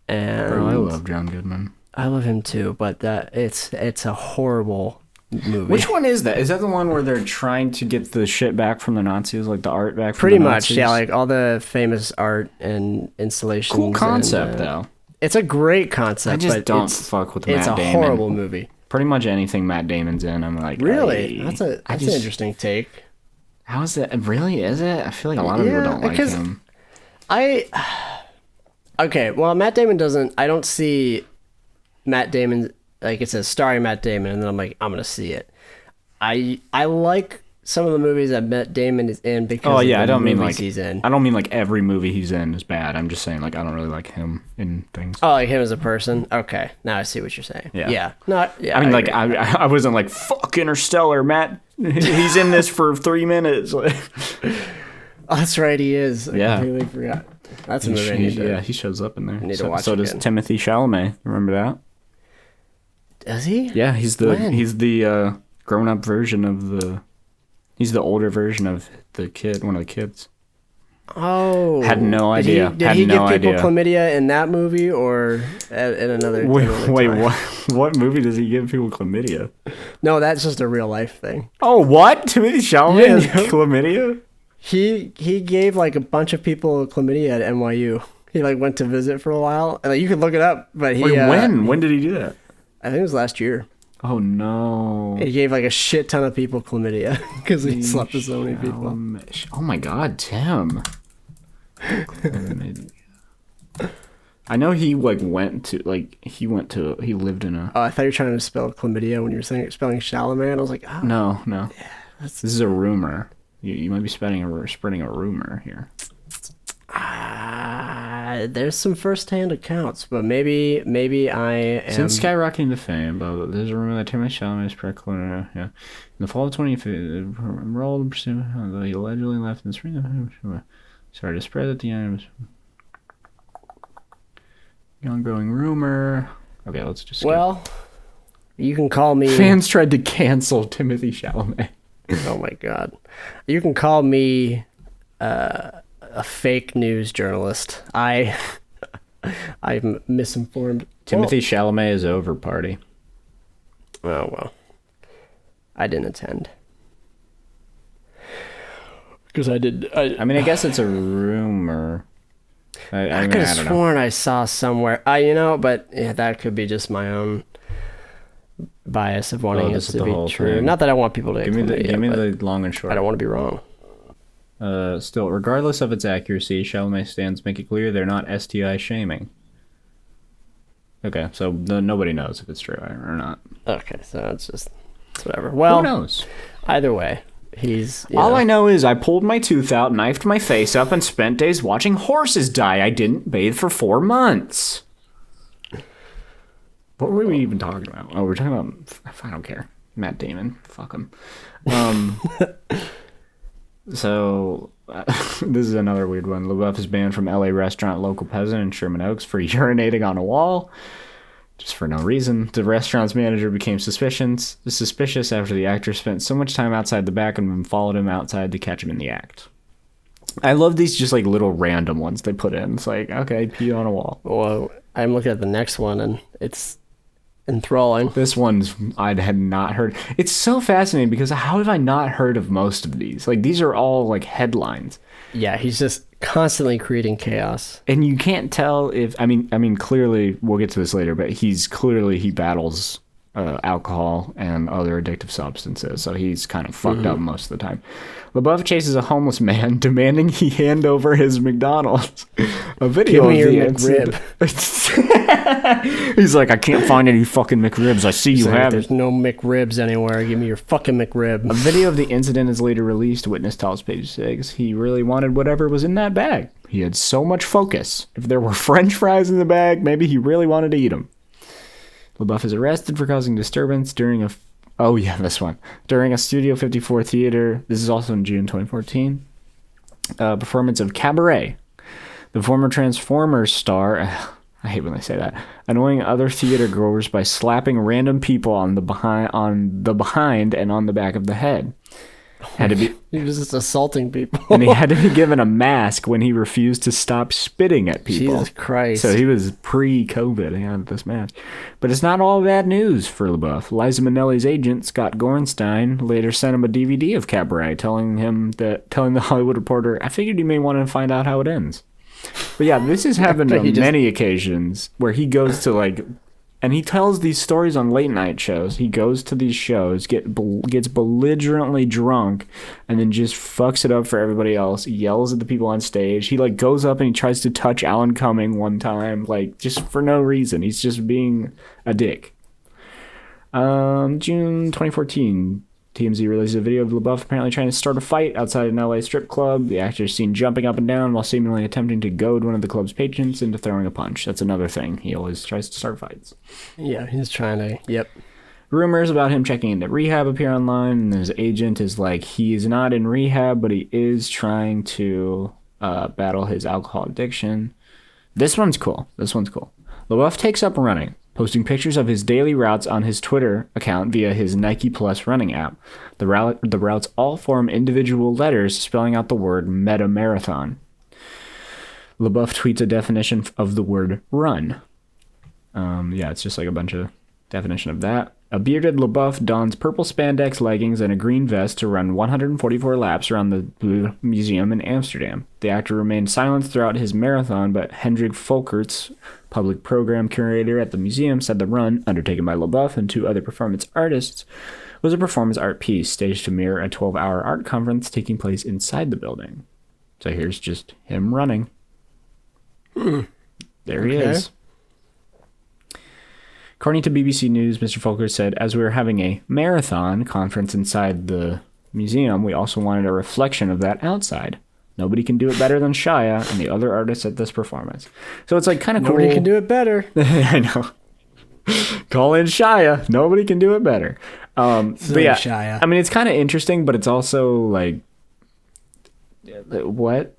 B: And
A: I love John Goodman.
B: I love him too, but it's a horrible movie.
A: Which one is that? Is that the one where they're trying to get the shit back from the Nazis, like the art back from
B: Pretty
A: the
B: much,
A: Nazis?
B: yeah, like all the famous art and installations.
A: Cool concept, though.
B: It's a great concept.
A: I just don't fuck with Matt Damon.
B: It's a horrible movie.
A: Pretty much anything Matt Damon's in, I'm like,
B: really? That's an interesting take.
A: How is that? Really? Is it? I feel like a lot of people don't like him.
B: Okay, well, Matt Damon doesn't... I don't see Matt Damon... Like, it says starring Matt Damon, and then I'm like, I'm going to see it. I like some of the movies that Matt Damon is in because
A: I don't mean like
B: he's in.
A: I don't mean like every movie he's in is bad. I'm just saying like I don't really like him in things.
B: Oh, like him as a person? Okay, now I see what you're saying. Yeah.
A: I mean, like I wasn't like fuck Interstellar, Matt. He's in this for 3 minutes.
B: Oh, that's right, he is.
A: I
B: completely forgot. That's a movie I need to.
A: Yeah, he shows up in there.
B: Need to watch
A: so does Timothy Chalamet. Remember that?
B: Does he?
A: Yeah, he's the grown-up version of he's the older version of the kid, one of the kids.
B: Oh.
A: Had no idea.
B: Did he give people chlamydia in that movie or in another?
A: Wait, what movie does he give people chlamydia?
B: No, that's just a real life thing.
A: Oh, what? Timothy Chalamet has chlamydia?
B: He gave like a bunch of people chlamydia at NYU. He like went to visit for a while. And, like, you could look it up, but he.
A: Wait, when? When did he do that?
B: I think it was last year.
A: Oh no!
B: He gave like a shit ton of people chlamydia because he slept with so many people.
A: Oh my god, Tim! I know he like he lived in a.
B: Oh, I thought you were trying to spell chlamydia when you were spelling Chalamet. I was like, oh.
A: No. Yeah, this is a rumor. You might be spreading a rumor here.
B: There's some first-hand accounts, but maybe I am...
A: Since skyrocketing to fame, but there's a rumor that Timothy Chalamet is pregnant. Yeah. In the fall of 2015, enrolled in pursuit, he allegedly left in the spring of Sorry to spread at the end. Ongoing rumor. Okay, let's just skip.
B: Well, you can call me...
A: Fans tried to cancel Timothy Chalamet.
B: Oh my God. You can call me a fake news journalist. I'm misinformed.
A: Timothy Chalamet is over, party.
B: Oh, well. I didn't attend. Because I
A: guess it's a rumor.
B: I could have sworn I saw somewhere. But yeah, that could be just my own bias of wanting it to be true. Thing. Not that I want people to
A: give me the long and short.
B: I don't want to be wrong.
A: Still, regardless of its accuracy, Chalamet stands make it clear they're not STI shaming. Okay, so nobody knows if it's true or not.
B: Okay, so it's whatever. Well,
A: who knows?
B: Either way,
A: all I know is I pulled my tooth out, knifed my face up, and spent days watching horses die. I didn't bathe for 4 months. What were we even talking about? Oh, we're talking about... I don't care. Matt Damon. Fuck him. So, this is another weird one. Labeouf is banned from LA restaurant Local Peasant in Sherman Oaks for urinating on a wall. Just for no reason. The restaurant's manager became suspicious after the actor spent so much time outside the back and followed him outside to catch him in the act. I love these just like little random ones they put in. It's like, okay, pee on a wall.
B: Well, I'm looking at the next one and it's enthralling.
A: This one's I had not heard. It's so fascinating because how have I not heard of most of these? Like these are all like headlines.
B: Yeah, he's just constantly creating chaos.
A: And you can't tell if I mean clearly we'll get to this later, but he battles alcohol and other addictive substances, so he's kind of fucked up most of the time. Labeouf chases a homeless man, demanding he hand over his McDonald's. A video of the incident. He's like, I can't find any fucking McRibs. I see you have.
B: There's no McRibs anywhere. Give me your fucking McRib.
A: A video of the incident is later released. Witness tells Page 6 he really wanted whatever was in that bag. He had so much focus. If there were French fries in the bag, maybe he really wanted to eat them. Labeouf is arrested for causing disturbance during a Studio 54 theater. This is also in June 2014. Performance of Cabaret. The former Transformers star, I hate when they say that, annoying other theater goers by slapping random people on the behind and on the back of the head.
B: He was just assaulting people.
A: And he had to be given a mask when he refused to stop spitting at people.
B: Jesus Christ.
A: So he was pre-COVID. He had this mask. But it's not all bad news for Labeouf. Liza Minnelli's agent, Scott Gorenstein, later sent him a DVD of Cabaret, telling the Hollywood Reporter, I figured you may want to find out how it ends. But yeah, this has happened on many occasions where he goes to and he tells these stories on late night shows. He goes to these shows, gets belligerently drunk, and then just fucks it up for everybody else. He yells at the people on stage. He goes up and he tries to touch Alan Cumming one time, just for no reason. He's just being a dick. June 2014, TMZ releases a video of Labeouf apparently trying to start a fight outside an LA strip club. The actor is seen jumping up and down while seemingly attempting to goad one of the club's patrons into throwing a punch. That's another thing. He always tries to start fights.
B: Yeah, he's trying to, yep.
A: Rumors about him checking into rehab appear online, and his agent is like, he is not in rehab, but he is trying to battle his alcohol addiction. This one's cool. Labeouf takes up running, posting pictures of his daily routes on his Twitter account via his Nike Plus running app. The routes all form individual letters spelling out the word meta marathon. Labeouf tweets a definition of the word run. It's just a bunch of definition of that. A bearded Labeouf dons purple spandex leggings and a green vest to run 144 laps around the museum in Amsterdam. The actor remained silent throughout his marathon, but Hendrik Volkerts, public program curator at the museum, said the run, undertaken by Labeouf and 2 other performance artists, was a performance art piece staged to mirror a 12-hour art conference taking place inside the building. So here's just him running. There he is. According to BBC News, Mr. Volker said, as we were having a marathon conference inside the museum, we also wanted a reflection of that outside. Nobody can do it better than Shia and the other artists at this performance. So it's kind of cool.
B: Nobody can do it better.
A: I know. Call in Shia. Nobody can do it better. But yeah, Shia. I mean, it's kind of interesting, but it's also what?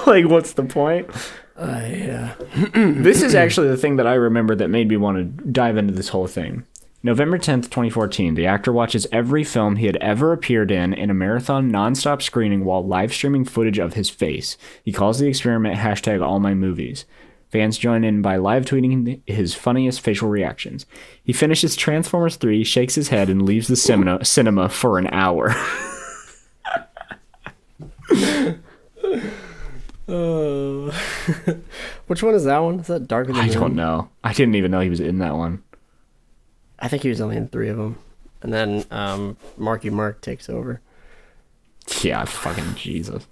A: Like, what's the point?
B: Yeah.
A: This is actually the thing that I remember that made me want to dive into this whole thing. November 10th, 2014, the actor watches every film he had ever appeared in a marathon nonstop screening while live streaming footage of his face. He calls the experiment #AllMyMovies. Fans join in by live tweeting his funniest facial reactions. He finishes Transformers 3, shakes his head, and leaves the cinema for an hour.
B: Which one is that one? Is that Darker Than
A: I don't know. I didn't even know he was in that one.
B: I think he was only in 3 of them. And then Marky Mark takes over.
A: Yeah, fucking Jesus.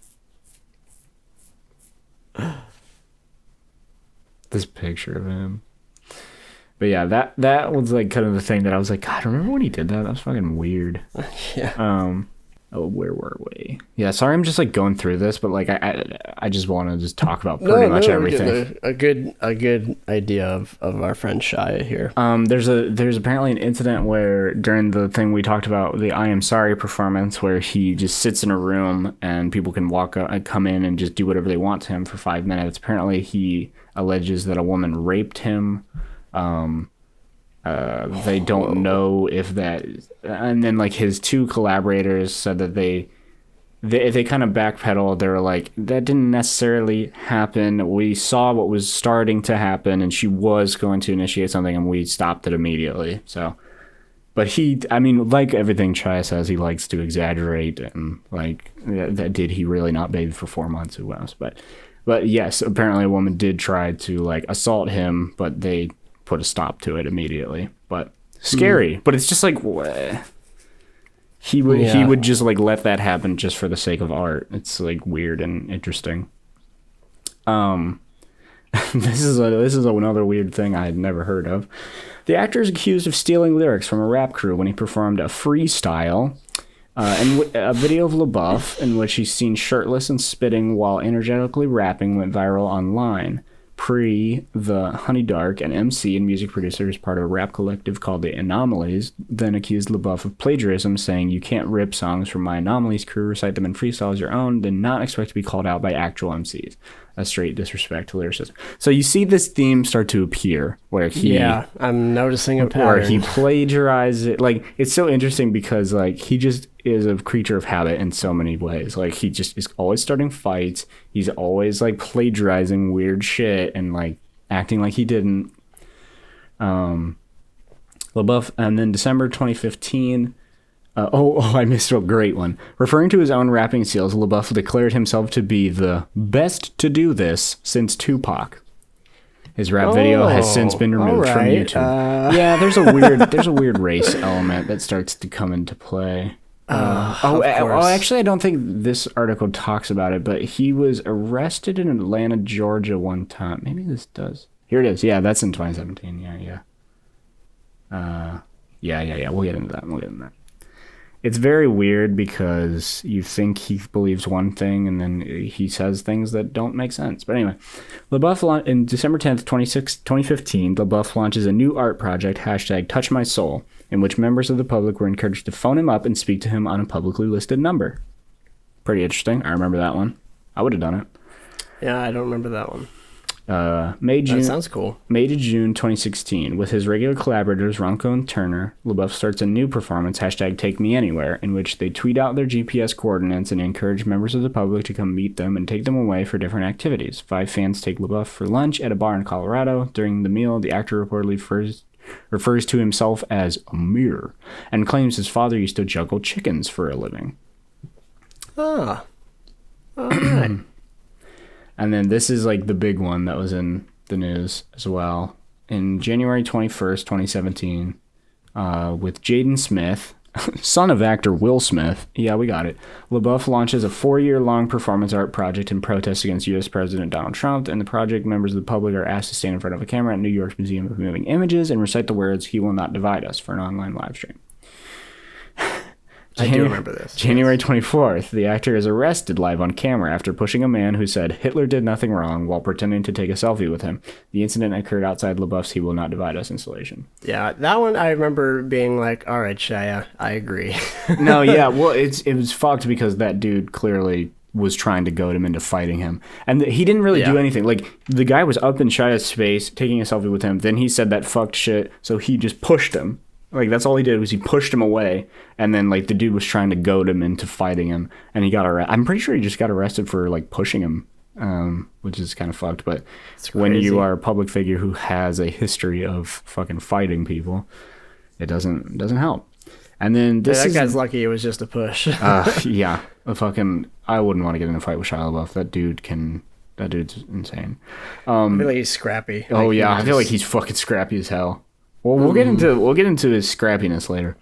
A: This picture of him. But yeah, that was like kind of the thing that I was like, God, remember when he did that? That was fucking weird.
B: Yeah.
A: Oh, where were we? Yeah, sorry, I'm just like going through this, but like I just want to just talk about pretty much everything.
B: A good idea of our friend Shia here.
A: There's apparently an incident where during the thing we talked about, the I Am Sorry performance, where he just sits in a room and people can walk up and come in and just do whatever they want to him for 5 minutes. Apparently, he alleges that a woman raped him. They don't know if that, and then like his 2 collaborators said that they kind of backpedaled. They were like, that didn't necessarily happen. We saw what was starting to happen, and she was going to initiate something, and we stopped it immediately. So, but I mean, like everything Chai says, he likes to exaggerate, and like that did he really not bathe for 4 months? Who knows? But yes, apparently a woman did try to like assault him, but they put a stop to it immediately. But scary. But it's just like he would just like let that happen just for the sake of art. It's like weird and interesting. This is another weird thing I had never heard of. The actor is accused of stealing lyrics from a rap crew when he performed a freestyle and a video of Labeouf in which he's seen shirtless and spitting while energetically rapping went viral online. The Honey Dark, an MC and music producer who's part of a rap collective called the Anomalies, then accused Labeouf of plagiarism, saying, "You can't rip songs from my Anomalies crew, recite them in freestyle as your own, then not expect to be called out by actual MCs. A straight disrespect to lyricism." So you see this theme start to appear where
B: I'm noticing a pattern.
A: Where he plagiarizes it. Like, it's so interesting because like he just is a creature of habit in so many ways. Like, he just is always starting fights. He's always like plagiarizing weird shit and like acting like he didn't. Labeouf, and then December 2015. I missed a great one. Referring to his own rapping skills, Labeouf declared himself to be the best to do this since Tupac. His rap video has since been removed from YouTube. Yeah, there's a weird race element that starts to come into play. Actually, I don't think this article talks about it, but he was arrested in Atlanta, Georgia one time. Maybe this does. Here it is. Yeah, that's in 2017. Yeah. We'll get into that. It's very weird because you think he believes one thing and then he says things that don't make sense. But anyway, Labeouf in December 10th, 2015, Labeouf launches a new art project, #TouchMySoul, in which members of the public were encouraged to phone him up and speak to him on a publicly listed number. Pretty interesting. I remember that one. I would have done it.
B: Yeah, I don't remember that one.
A: That
B: sounds cool.
A: May to June 2016. With his regular collaborators, Ronco and Turner, Labeouf starts a new performance, #TakeMeAnywhere, in which they tweet out their GPS coordinates and encourage members of the public to come meet them and take them away for different activities. 5 fans take Labeouf for lunch at a bar in Colorado. During the meal, the actor reportedly refers to himself as a mirror and claims his father used to juggle chickens for a living.
B: All right.
A: And then this is like the big one that was in the news as well. In January 21st, 2017, with Jaden Smith, son of actor Will Smith, yeah, we got it, Labeouf launches a 4-year-long performance art project in protest against U.S. President Donald Trump. And the project, members of the public are asked to stand in front of a camera at New York's Museum of Moving Images and recite the words, "He will not divide us," for an online live stream.
B: I do remember this.
A: January 24th, the actor is arrested live on camera after pushing a man who said Hitler did nothing wrong while pretending to take a selfie with him. The incident occurred outside Labeouf's "He Will Not Divide Us" installation.
B: Yeah, that one I remember being like, all right, Shia, I agree.
A: No, yeah, well, it was fucked because that dude clearly was trying to goad him into fighting him. And he didn't really do anything. Like, the guy was up in Shia's face, taking a selfie with him. Then he said that fucked shit, so he just pushed him. Like, that's all he did was he pushed him away. And then, like, the dude was trying to goad him into fighting him. And he got arrested. I'm pretty sure he just got arrested for, like, pushing him, which is kind of fucked. But when you are a public figure who has a history of fucking fighting people, it doesn't help. And then
B: that guy's lucky it was just a push.
A: Yeah. I wouldn't want to get in a fight with Shia Labeouf. That dude's insane.
B: I feel like he's scrappy.
A: Oh yeah, I feel like he's fucking scrappy as hell. Well, we'll get into his scrappiness later.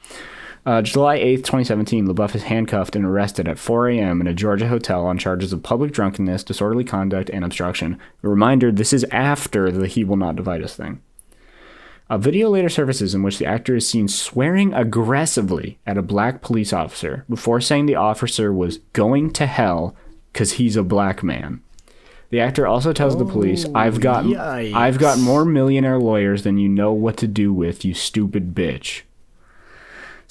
A: July 8th, 2017, Labeouf is handcuffed and arrested at 4 a.m. in a Georgia hotel on charges of public drunkenness, disorderly conduct, and obstruction. A reminder, this is after the "He Will Not Divide Us" thing. A video later surfaces in which the actor is seen swearing aggressively at a black police officer before saying the officer was going to hell because he's a black man. The actor also tells the police, I've got more millionaire lawyers than you know what to do with, you stupid bitch.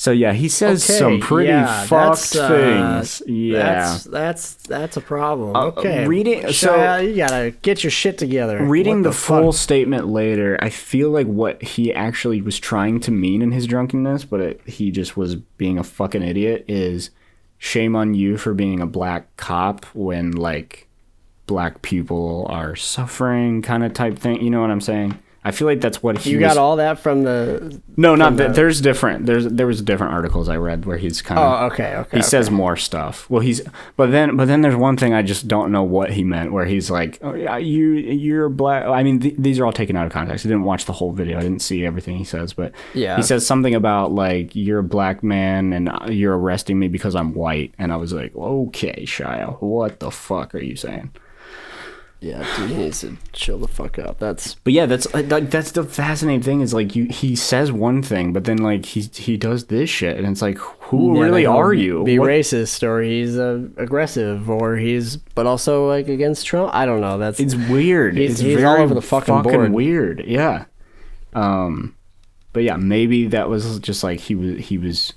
A: So yeah, he says some pretty fucked things. Yeah,
B: that's a problem. Okay,
A: so
B: you gotta get your shit together.
A: Reading the full statement later, I feel like what he actually was trying to mean in his drunkenness, but he just was being a fucking idiot. Is shame on you for being a black cop when like black people are suffering, kind of type thing. You know what I'm saying? I feel like that's what he
B: got all that from the...
A: No, not that. There's different... There was different articles I read where he's kind of...
B: Oh, okay.
A: He says more stuff. Well, But then there's one thing I just don't know what he meant, where he's like, oh, yeah, you're black... I mean, these are all taken out of context. I didn't watch the whole video. I didn't see everything he says, but...
B: Yeah.
A: He says something about, like, you're a black man and you're arresting me because I'm white. And I was like, okay, Shia, what the fuck are you saying?
B: Yeah, dude, he needs to chill the fuck out. That's
A: the fascinating thing is like he says one thing, but then like he does this shit, and it's like, who really are you?
B: Be racist, or he's aggressive, or but also like against Trump. I don't know.
A: It's weird.
B: He's all over the fucking board.
A: Weird. Yeah. But yeah, maybe that was just like he was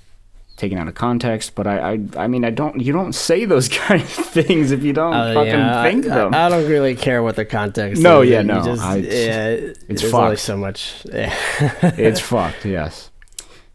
A: taken out of context, but I mean, you don't say those kind of things if you don't think them.
B: I don't really care what the context is.
A: It's fucked.
B: Only so much. Yeah.
A: It's fucked, yes.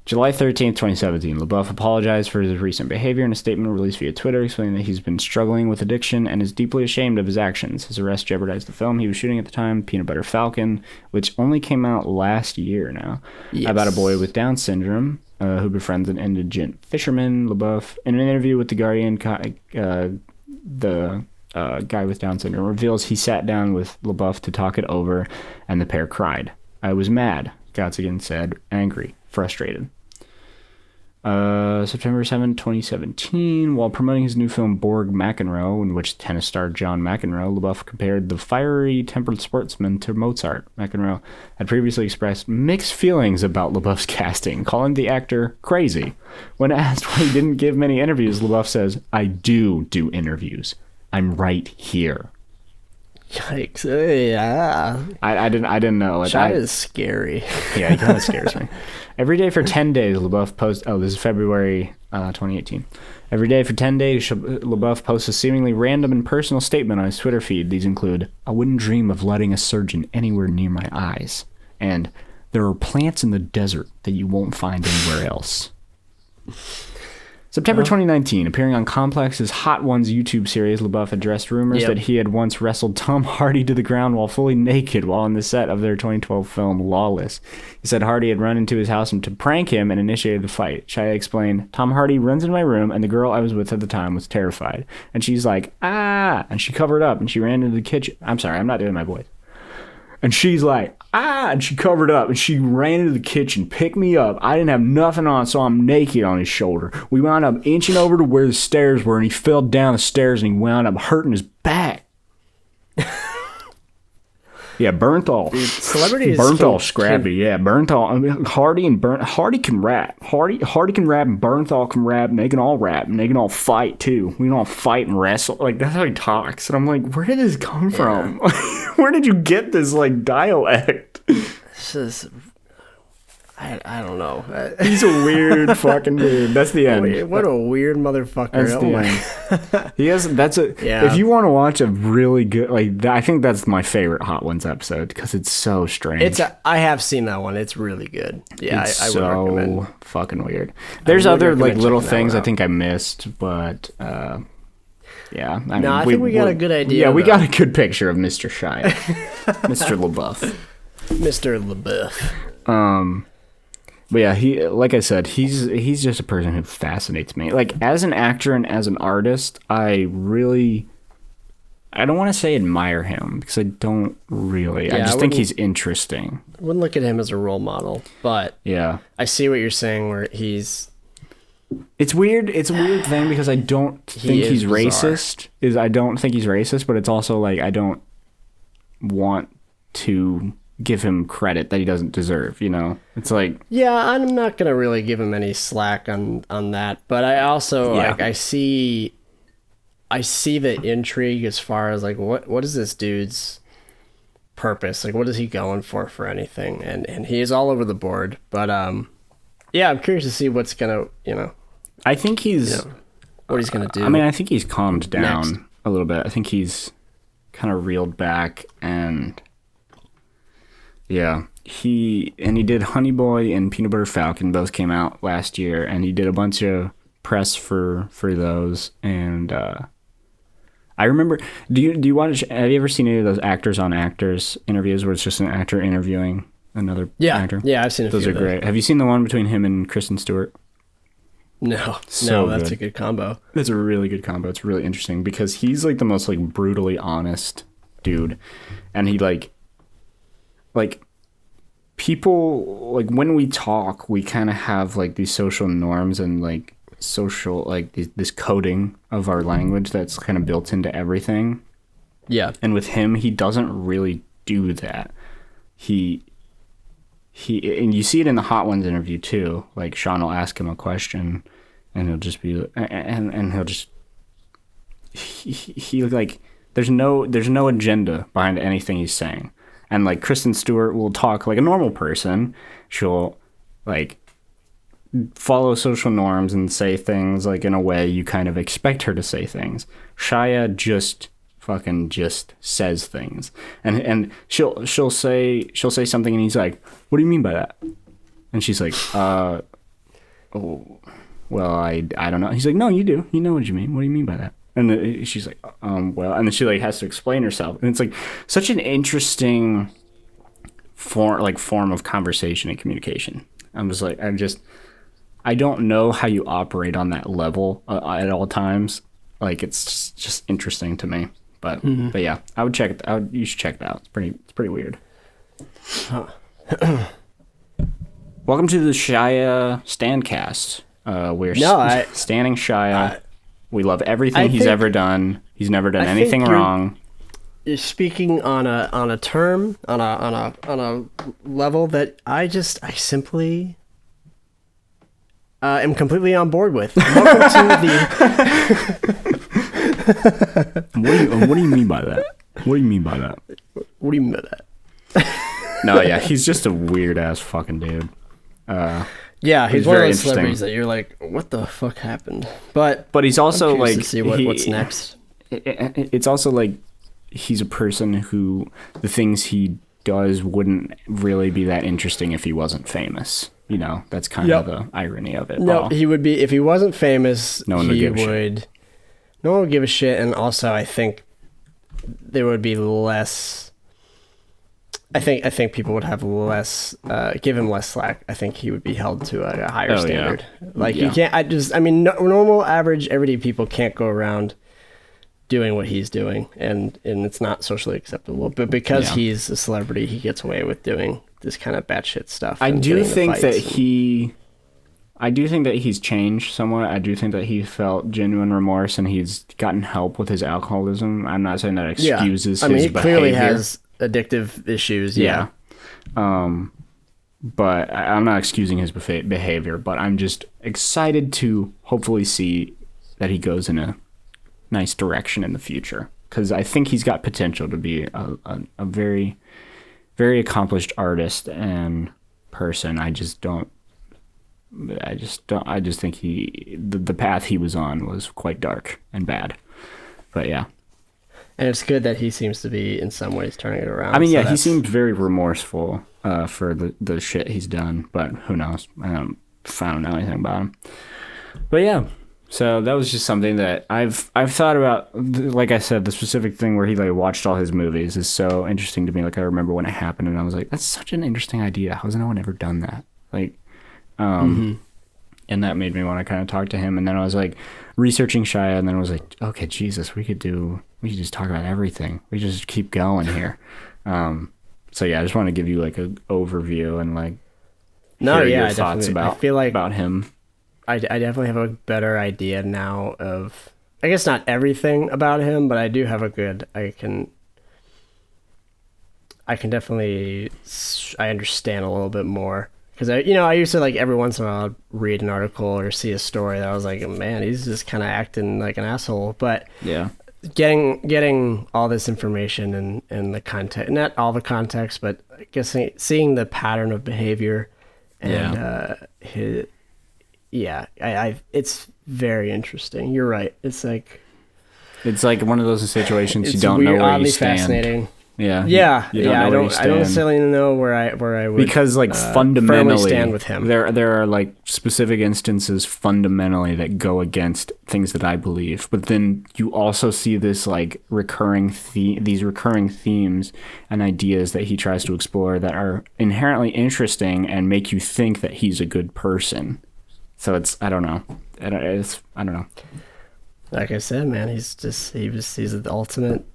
A: July 13th, 2017, Labeouf apologized for his recent behavior in a statement released via Twitter, explaining that he's been struggling with addiction and is deeply ashamed of his actions. His arrest jeopardized the film he was shooting at the time, Peanut Butter Falcon, which only came out last year now, about a boy with Down syndrome who befriends an indigent fisherman. Labeouf, in an interview with The Guardian, the guy with Down syndrome reveals he sat down with Labeouf to talk it over, and the pair cried. I was mad, Gotzigan said, angry, frustrated. September 7, 2017, while promoting his new film Borg McEnroe, in which tennis star John McEnroe, Labeouf compared the fiery-tempered sportsman to Mozart. McEnroe had previously expressed mixed feelings about Labeouf's casting, calling the actor crazy. When asked why he didn't give many interviews, Labeouf says, I do interviews. I'm right here.
B: Yikes. Yeah.
A: I didn't know.
B: Shia is scary.
A: Yeah, he kind of scares me. Every day for 10 days, Labeouf posts... Oh, this is February 2018. Every day for 10 days, Labeouf posts a seemingly random and personal statement on his Twitter feed. These include, I wouldn't dream of letting a surgeon anywhere near my eyes. And, there are plants in the desert that you won't find anywhere else. September 2019, appearing on Complex's Hot Ones YouTube series, Labeouf addressed rumors that he had once wrestled Tom Hardy to the ground while fully naked while on the set of their 2012 film Lawless. He said Hardy had run into his house to prank him and initiated the fight. Shia explained, Tom Hardy runs into my room and the girl I was with at the time was terrified. And she's like, ah! And she covered up and she ran into the kitchen. I'm sorry, I'm not doing my voice. And she's like, ah, and she covered up, and she ran into the kitchen, picked me up. I didn't have nothing on, so I'm naked on his shoulder. We wound up inching over to where the stairs were, and he fell down the stairs, and he wound up hurting his back. Yeah, Bernthal.
B: Dude, celebrities.
A: Bernthal scrappy. Yeah, Bernthal. I mean, Hardy can rap. Hardy can rap, and Bernthal can rap, and they can all rap, and they can all fight, too. We can all fight and wrestle. Like, that's how he talks. And I'm like, where did this come from? Where did you get this, like, dialect?
B: This is... I don't know.
A: He's a weird fucking dude. That's the end.
B: What a weird motherfucker.
A: That's the end. He has. That's a.
B: Yeah.
A: If you want to watch a really good, like, I think that's my favorite Hot Ones episode because it's so strange.
B: I have seen that one. It's really good. Yeah,
A: it's
B: I would
A: so
B: recommend.
A: Fucking weird. There's
B: would
A: other like
B: recommend
A: little
B: checking that
A: things
B: one
A: I
B: out.
A: think I missed, but yeah.
B: I think we got a good idea.
A: Yeah, we
B: though.
A: got a good picture of Mr. Shia, Mr. Labeouf.
B: Mr. Labeouf.
A: But yeah, he, like I said, he's just a person who fascinates me. Like, as an actor and as an artist, I don't want to say admire him because I don't really. I just think he's interesting.
B: I wouldn't look at him as a role model, but
A: yeah,
B: I see what you're saying. Where he's.
A: It's weird. It's a weird thing because I don't think he's racist. I don't think he's racist, but it's also like I don't want to give him credit that he doesn't deserve, you know? It's like...
B: Yeah, I'm not going to really give him any slack on that, but I also, like, I see the intrigue as far as, like, what is this dude's purpose? Like, what is he going for anything? And he is all over the board, but, yeah, I'm curious to see what's going to, you know...
A: I think he's...
B: what he's going to do.
A: I mean, I think he's calmed down
B: next.
A: a little bit. I think he's kind of reeled back and... Yeah, he did Honey Boy and Peanut Butter Falcon. Both came out last year, and he did a bunch of press for those. And I remember, do you watch? Have you ever seen any of those actors on actors interviews where it's just an actor interviewing another actor?
B: Yeah, I've seen a few.
A: Those are great. Have you seen the one between him and Kristen Stewart?
B: No, that's a good combo.
A: That's a really good combo. It's really interesting because he's like the most like brutally honest dude, and he like people, like, when we talk, we kind of have like these social norms and like social, like this coding of our language that's kind of built into everything.
B: Yeah.
A: And with him, he doesn't really do that. He and you see it in the Hot Ones interview too. Like, Sean will ask him a question and he'll just be, and he'll just, he like, there's no agenda behind anything he's saying. And, like, Kristen Stewart will talk like a normal person. She'll, like, follow social norms and say things, like, in a way you kind of expect her to say things. Shia just says things. And she'll say something and he's like, "What do you mean by that?" And she's like, "Oh, well, I don't know." He's like, "No, you do. You know what you mean. What do you mean by that?" And she's like, well, and then she like has to explain herself, and it's like such an interesting form of conversation and communication. I'm just like, I don't know how you operate on that level at all times. Like, it's just interesting to me. But but yeah, I would check it. You should check it out. It's pretty weird. Huh. Welcome to the Shia Standcast. We're standing Shia. We love everything he's ever done. He's never done anything wrong.
B: You're speaking on a term, on a level that I simply am completely on board with. Welcome to the.
A: What do you mean by that? What do you mean by that?
B: What do you mean by that?
A: No, yeah, he's just a weird ass fucking dude.
B: Yeah, he's one of those celebrities that you're like, what the fuck happened? But
A: he's also like,
B: to see what's next.
A: It's also like he's a person who the things he does wouldn't really be that interesting if he wasn't famous. You know, that's kind of the irony of it.
B: No, he would be if he wasn't famous.
A: No one would give a shit.
B: No one would give a shit, and also I think there would be less. I think people would have less, give him less slack. I think he would be held to a higher standard. Yeah. Like, you can't, normal, average, everyday people can't go around doing what he's doing, and it's not socially acceptable. But because he's a celebrity, he gets away with doing this kind of batshit stuff.
A: I do think that he's changed somewhat. I do think that he felt genuine remorse, and he's gotten help with his alcoholism. I'm not saying that excuses his behavior.
B: Clearly has addictive issues. Yeah.
A: But I'm not excusing his behavior, but I'm just excited to hopefully see that he goes in a nice direction in the future, because I think he's got potential to be a very, very accomplished artist and person. I just think the path he was on was quite dark and bad. But yeah.
B: And it's good that he seems to be in some ways turning it around.
A: I mean, he seems very remorseful for the shit he's done, but who knows? I don't know anything about him. But yeah, so that was just something that I've thought about. Like I said, the specific thing where he like watched all his movies is so interesting to me. Like I remember when it happened, and I was like, "That's such an interesting idea. How has no one ever done that?" Like, and that made me want to kind of talk to him. And then I was like researching Shia, and then I was like, "Okay, Jesus, we could just talk about everything. We just keep going here." So yeah, I just want to give you like an overview and like your thoughts about him.
B: I definitely have a better idea now of, I guess not everything about him, but I do have I can definitely, I understand a little bit more. Because I used to like every once in a while I'd read an article or see a story that I was like, man, he's just kind of acting like an asshole. But
A: yeah,
B: getting all this information and the context, not all the context, but I guess seeing the pattern of behavior and it's very interesting. You're right. It's like
A: one of those situations you don't know where you stand.
B: Fascinating.
A: Yeah.
B: I don't necessarily know where I would,
A: because like fundamentally
B: stand with him.
A: There are like specific instances fundamentally that go against things that I believe, but then you also see this like these recurring themes and ideas that he tries to explore that are inherently interesting and make you think that he's a good person. So I don't know. I don't know.
B: Like I said, man, he's the ultimate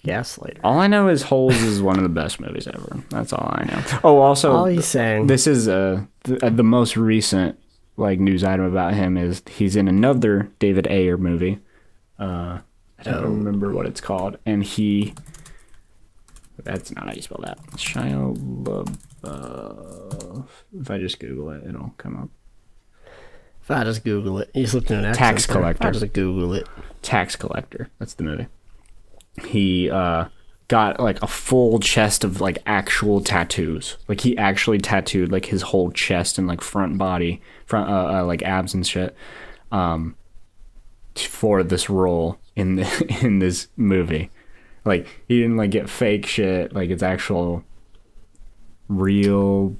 B: gaslighter.
A: All I know is Holes is one of the best movies ever. That's all I know. Oh, also,
B: all he's saying.
A: This is the most recent like news item about him is he's in another David Ayer movie. I don't remember what it's called, and that's not how you spell that. Shia Labeouf. If I just Google it, it'll come up.
B: If I just Google it, he's looking at
A: Tax Collector.
B: I just Google it.
A: Tax Collector. That's the movie. He got like a full chest of like actual tattoos. Like he actually tattooed like his whole chest and like front body, like abs and shit, for this role in this movie. Like he didn't like get fake shit. Like it's actual, real,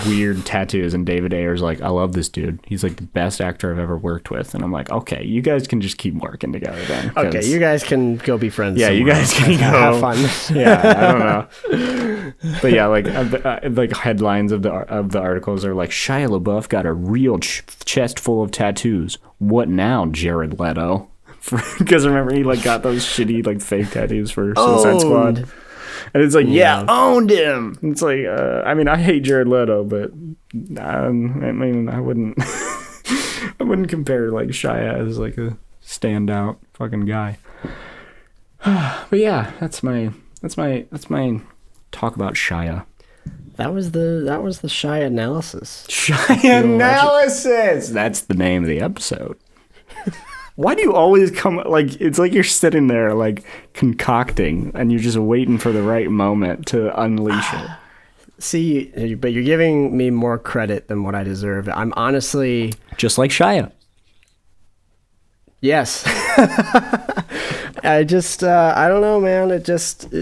A: weird tattoos. And David Ayer's like, I love this dude. He's like the best actor I've ever worked with. And I'm like, okay, you guys can just keep working together then.
B: Okay, you guys can go be friends.
A: Yeah, you guys can go
B: have fun.
A: Yeah, I don't know. But yeah, like headlines of the articles are like, Shia LaBeouf got a real chest full of tattoos. What now, Jared Leto? Because remember he like got those shitty like fake tattoos for Suicide Squad, and it's like owned him. It's like I mean I hate Jared Leto, but I mean I wouldn't compare like Shia as like a standout fucking guy. But yeah, that's my talk about Shia.
B: That was the Shianalysis.
A: Shianalysis. That's the name of the episode. Why do you always come, like, it's like you're sitting there, like, concocting, and you're just waiting for the right moment to unleash it.
B: See, but you're giving me more credit than what I deserve. I'm honestly...
A: Just like Shia.
B: Yes. I just, I don't know, man. It just,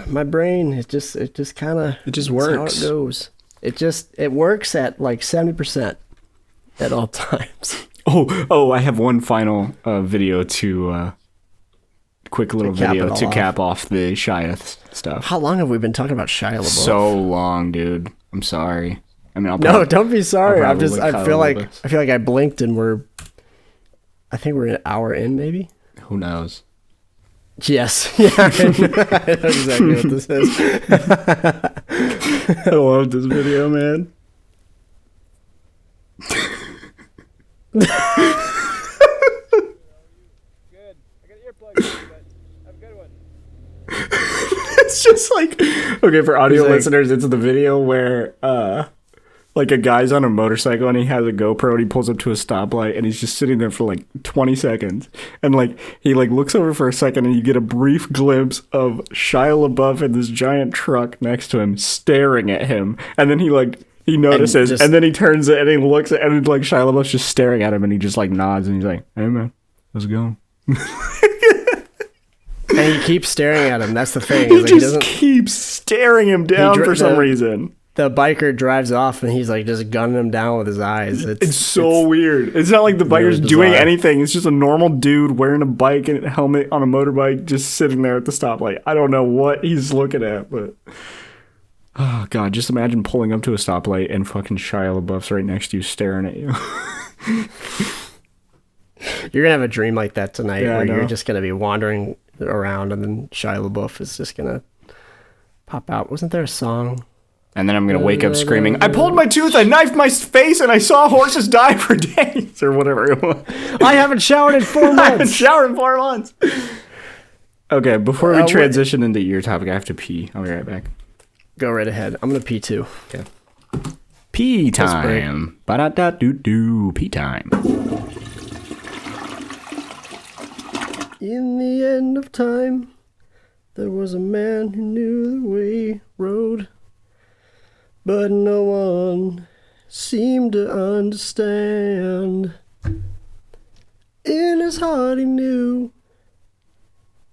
B: my brain, it just kind of...
A: It just works.
B: That's how it goes. It works at, like, 70% at all times.
A: Oh! I have one final video to quick little video to cap off the Shia stuff.
B: How long have we been talking about Shia LaBeouf?
A: So long, dude. I'm sorry. I mean,
B: don't be sorry. I feel like I blinked and I think we're an hour in, maybe.
A: Who knows?
B: Yes. Yeah. I know exactly what this is.
A: I love this video, man.
D: Good. I got earplugs, but I have a good one.
A: It's just like, okay, for audio listeners, it's the video where like a guy's on a motorcycle and he has a GoPro and he pulls up to a stoplight and he's just sitting there for like 20 seconds. And like he like looks over for a second and you get a brief glimpse of Shia LaBeouf in this giant truck next to him staring at him. And then he notices and then he turns it and he looks at and like Shia LaBeouf's just staring at him and he just like nods and he's like, "Hey man, how's it going?"
B: And he keeps staring at him. That's the thing.
A: He just keeps staring him down for some reason.
B: The biker drives off and he's like just gunning him down with his eyes.
A: It's so weird. It's not like the biker's doing anything. It's just a normal dude wearing a bike and a helmet on a motorbike just sitting there at the stoplight. I don't know what he's looking at, but... Oh, God. Just imagine pulling up to a stoplight and fucking Shia LaBeouf's right next to you staring at you.
B: You're going to have a dream like that tonight where you're just going to be wandering around and then Shia LaBeouf is just going to pop out. Wasn't there a song...
A: And then I'm going to wake up screaming, "I pulled my tooth, I knifed my face, and I saw horses die for days," or whatever it was.
B: I haven't showered in 4 months.
A: I haven't showered in 4 months. Okay, before we transition into your topic, I have to pee. I'll be right back.
B: Go right ahead. I'm going to pee too.
A: Okay. Pee time. Ba-da-da-doo-doo. Pee time.
B: In the end of time, there was a man who knew the way road. But no one seemed to understand. In his heart he knew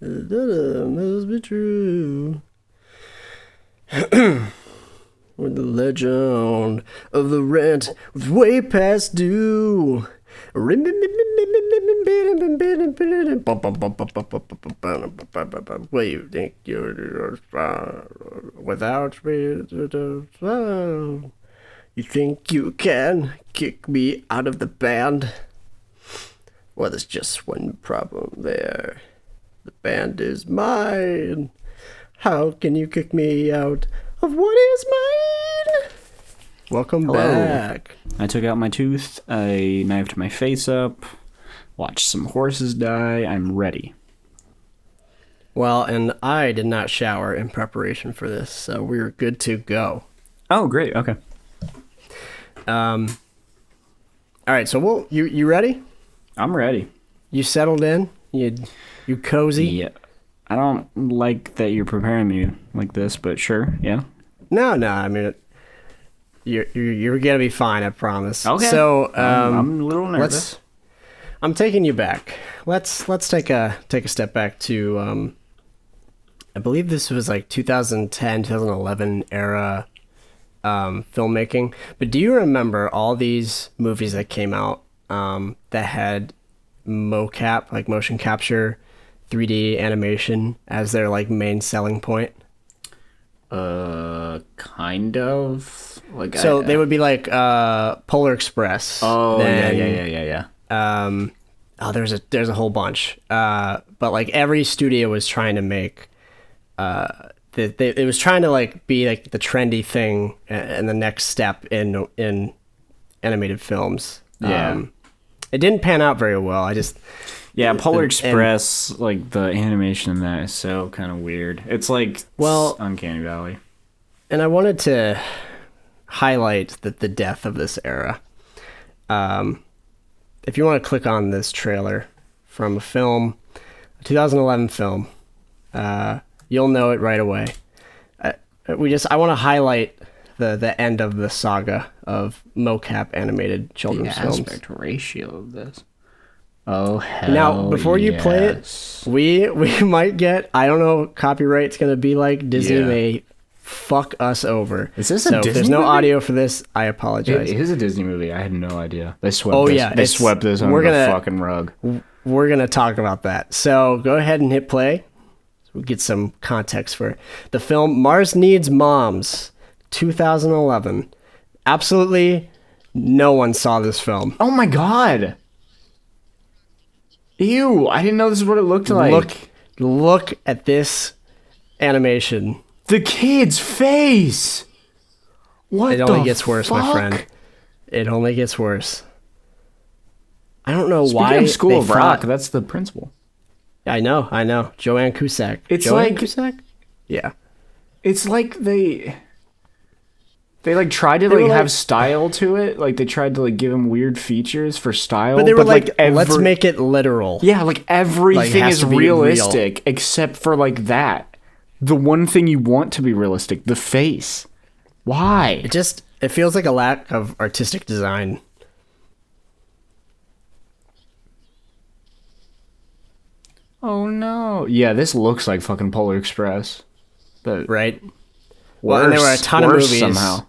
B: that must be true. When the legend of the rent was way past due. Where you think you're without me? You think you can kick me out of the band? Well, there's just one problem there. The band is mine. How can you kick me out of what is mine? Welcome back.
A: I took out my tooth. I knifed my face up. Watched some horses die. I'm ready.
B: Well, and I did not shower in preparation for this, so we're good to go.
A: Oh, great. Okay.
B: All right. So you ready?
A: I'm ready.
B: You settled in? You cozy?
A: Yeah. I don't like that you're preparing me like this, but sure. Yeah.
B: No. I mean, you're gonna be fine. I promise.
A: Okay.
B: So
A: I'm a little nervous.
B: I'm taking you back. Let's take a step back to I believe this was like 2010, 2011 era filmmaking. But do you remember all these movies that came out that had mocap, like motion capture, 3D animation as their like main selling point?
A: Kind of. Like
B: they would be like Polar Express.
A: Oh, yeah.
B: There's a whole bunch. But like every studio was trying to make it was trying to like be like the trendy thing and the next step in animated films.
A: Yeah.
B: It didn't pan out very well.
A: Polar Express, like the animation in that is so kind of weird. It's like Uncanny Valley.
B: And I wanted to highlight the death of this era. If you want to click on this trailer from a 2011 film, you'll know it right away. I want to highlight the end of the saga of mocap animated children's films.
A: The aspect ratio of this. Oh, hell
B: now, before you play it, we might get, I don't know, copyright's going to be like Disney may fuck us over.
A: Is this a Disney
B: if there's no
A: movie?
B: Audio for this, I apologize.
A: It is a Disney movie. I had no idea. They swept they swept this under the fucking rug.
B: We're going to talk about that. So go ahead and hit play. We'll get some context for the film Mars Needs Moms, 2011. Absolutely no one saw this film.
A: Oh my God. Ew, I didn't know this is what it looked like.
B: Look at this animation.
A: The kid's face. What?
B: It only gets worse, my friend. It only gets worse. I don't know why.
A: Speaking of School of Rock, that's the principal.
B: I know. Joanne Cusack.
A: It's
B: Joanne Cusack? Yeah.
A: It's like they They like tried to like have style to it. Like they tried to like give him weird features for style.
B: But they were like let's make it literal.
A: Yeah, like everything is realistic except for like that. The one thing you want to be realistic, the face. Why?
B: It feels like a lack of artistic design.
A: Oh no. Yeah, this looks like fucking Polar Express. But
B: right? Well, and there were a ton of movies somehow.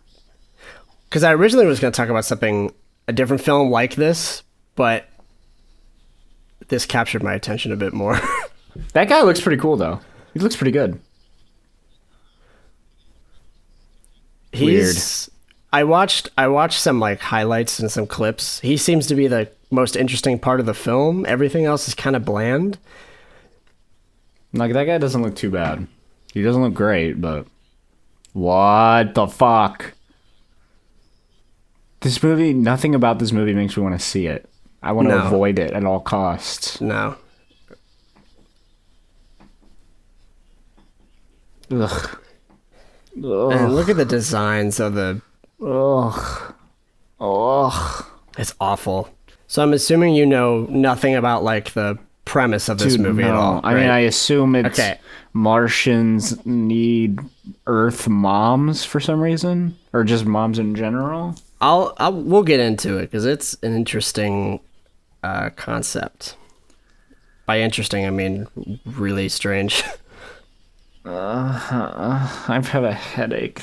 B: Because I originally was going to talk about a different film like this, but this captured my attention a bit more.
A: That guy looks pretty cool, though. He looks pretty good.
B: Weird. I watched some like highlights and some clips. He seems to be the most interesting part of the film. Everything else is kind of bland.
A: Like, that guy doesn't look too bad. He doesn't look great, but... What the fuck? This movie, nothing about this movie makes me want to see it. I want to avoid it at all costs.
B: No.
A: Ugh.
B: And look at the designs of the...
A: Ugh.
B: It's awful. So I'm assuming you know nothing about, like, the premise of this movie at all.
A: I mean, I assume it's Martians need Earth moms for some reason, or just moms in general.
B: We'll get into it because it's an interesting concept. By interesting, I mean really strange.
A: I have a headache.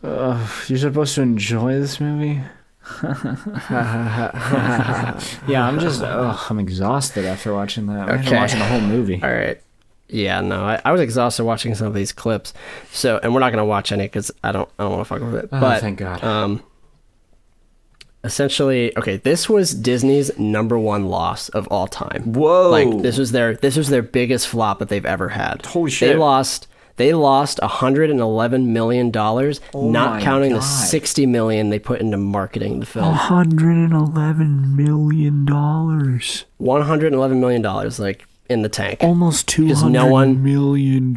A: You're supposed to enjoy this movie? Yeah, I'm exhausted after watching that. I'm watching the whole movie.
B: All right. Yeah, no, I was exhausted watching some of these clips. So, and we're not gonna watch any because I don't want to fuck with it. But
A: thank God.
B: Essentially, okay, this was Disney's #1 loss of all time.
A: Whoa!
B: Like this was their biggest flop that they've ever had.
A: Holy shit!
B: They lost $111 million, not counting the $60 million they put into marketing the film.
A: $111 million.
B: $111 million, like in the tank.
A: Almost $200 million.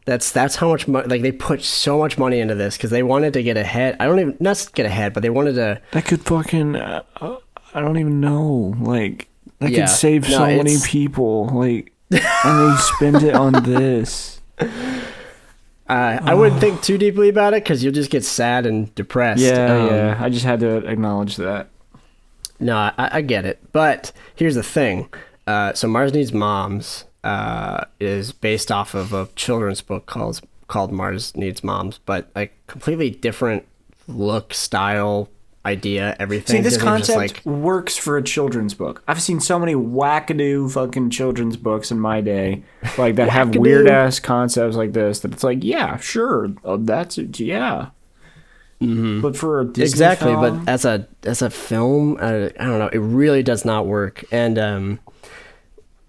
B: That's how much money. Like they put so much money into this because they wanted to get ahead. Not get ahead, but they wanted to.
A: That could fucking. I don't even know. Like that could save so many people. Like. And they spend it on this.
B: I wouldn't think too deeply about it because you'll just get sad and depressed.
A: Yeah. I just had to acknowledge that.
B: No, I get it. But here's the thing. So Mars Needs Moms is based off of a children's book called Mars Needs Moms, but like completely different look, style, idea, everything.
A: See, this concept works for a children's book. I've seen so many wackadoo fucking children's books in my day, like that have weird ass concepts like this. That it's like, yeah, sure, that's it, yeah. Mm-hmm. But for a Disney film,
B: but as a film, I don't know. It really does not work. And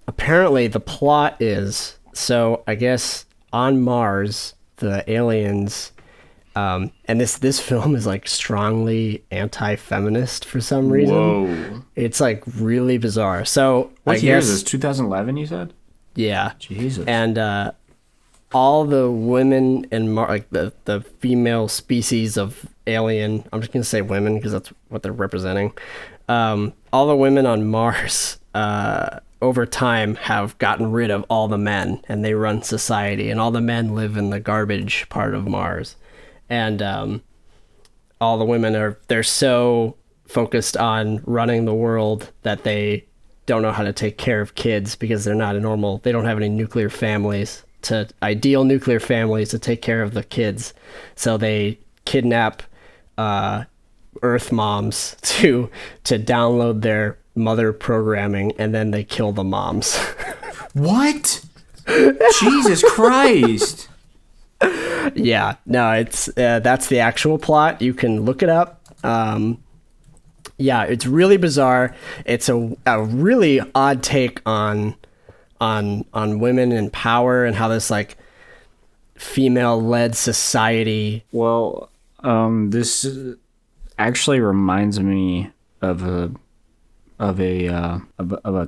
B: apparently, the plot is I guess on Mars, the aliens. And this film is like strongly anti-feminist for some reason.
A: Whoa.
B: It's like really bizarre. So
A: what year is this? 2011, you said?
B: Yeah.
A: Jesus.
B: And all the women in like the female species of alien, I'm just gonna say women because that's what they're representing. All the women on Mars over time have gotten rid of all the men, and they run society, and all the men live in the garbage part of Mars. And all the women they're so focused on running the world that they don't know how to take care of kids because they don't have any ideal nuclear families to take care of the kids. So they kidnap Earth moms to download their mother programming, and then they kill the moms.
A: What? Jesus Christ.
B: Yeah, no, it's that's the actual plot. You can look it up. Yeah, it's really bizarre. It's a really odd take on women and power and how this like female-led society.
A: Well, this actually reminds me of a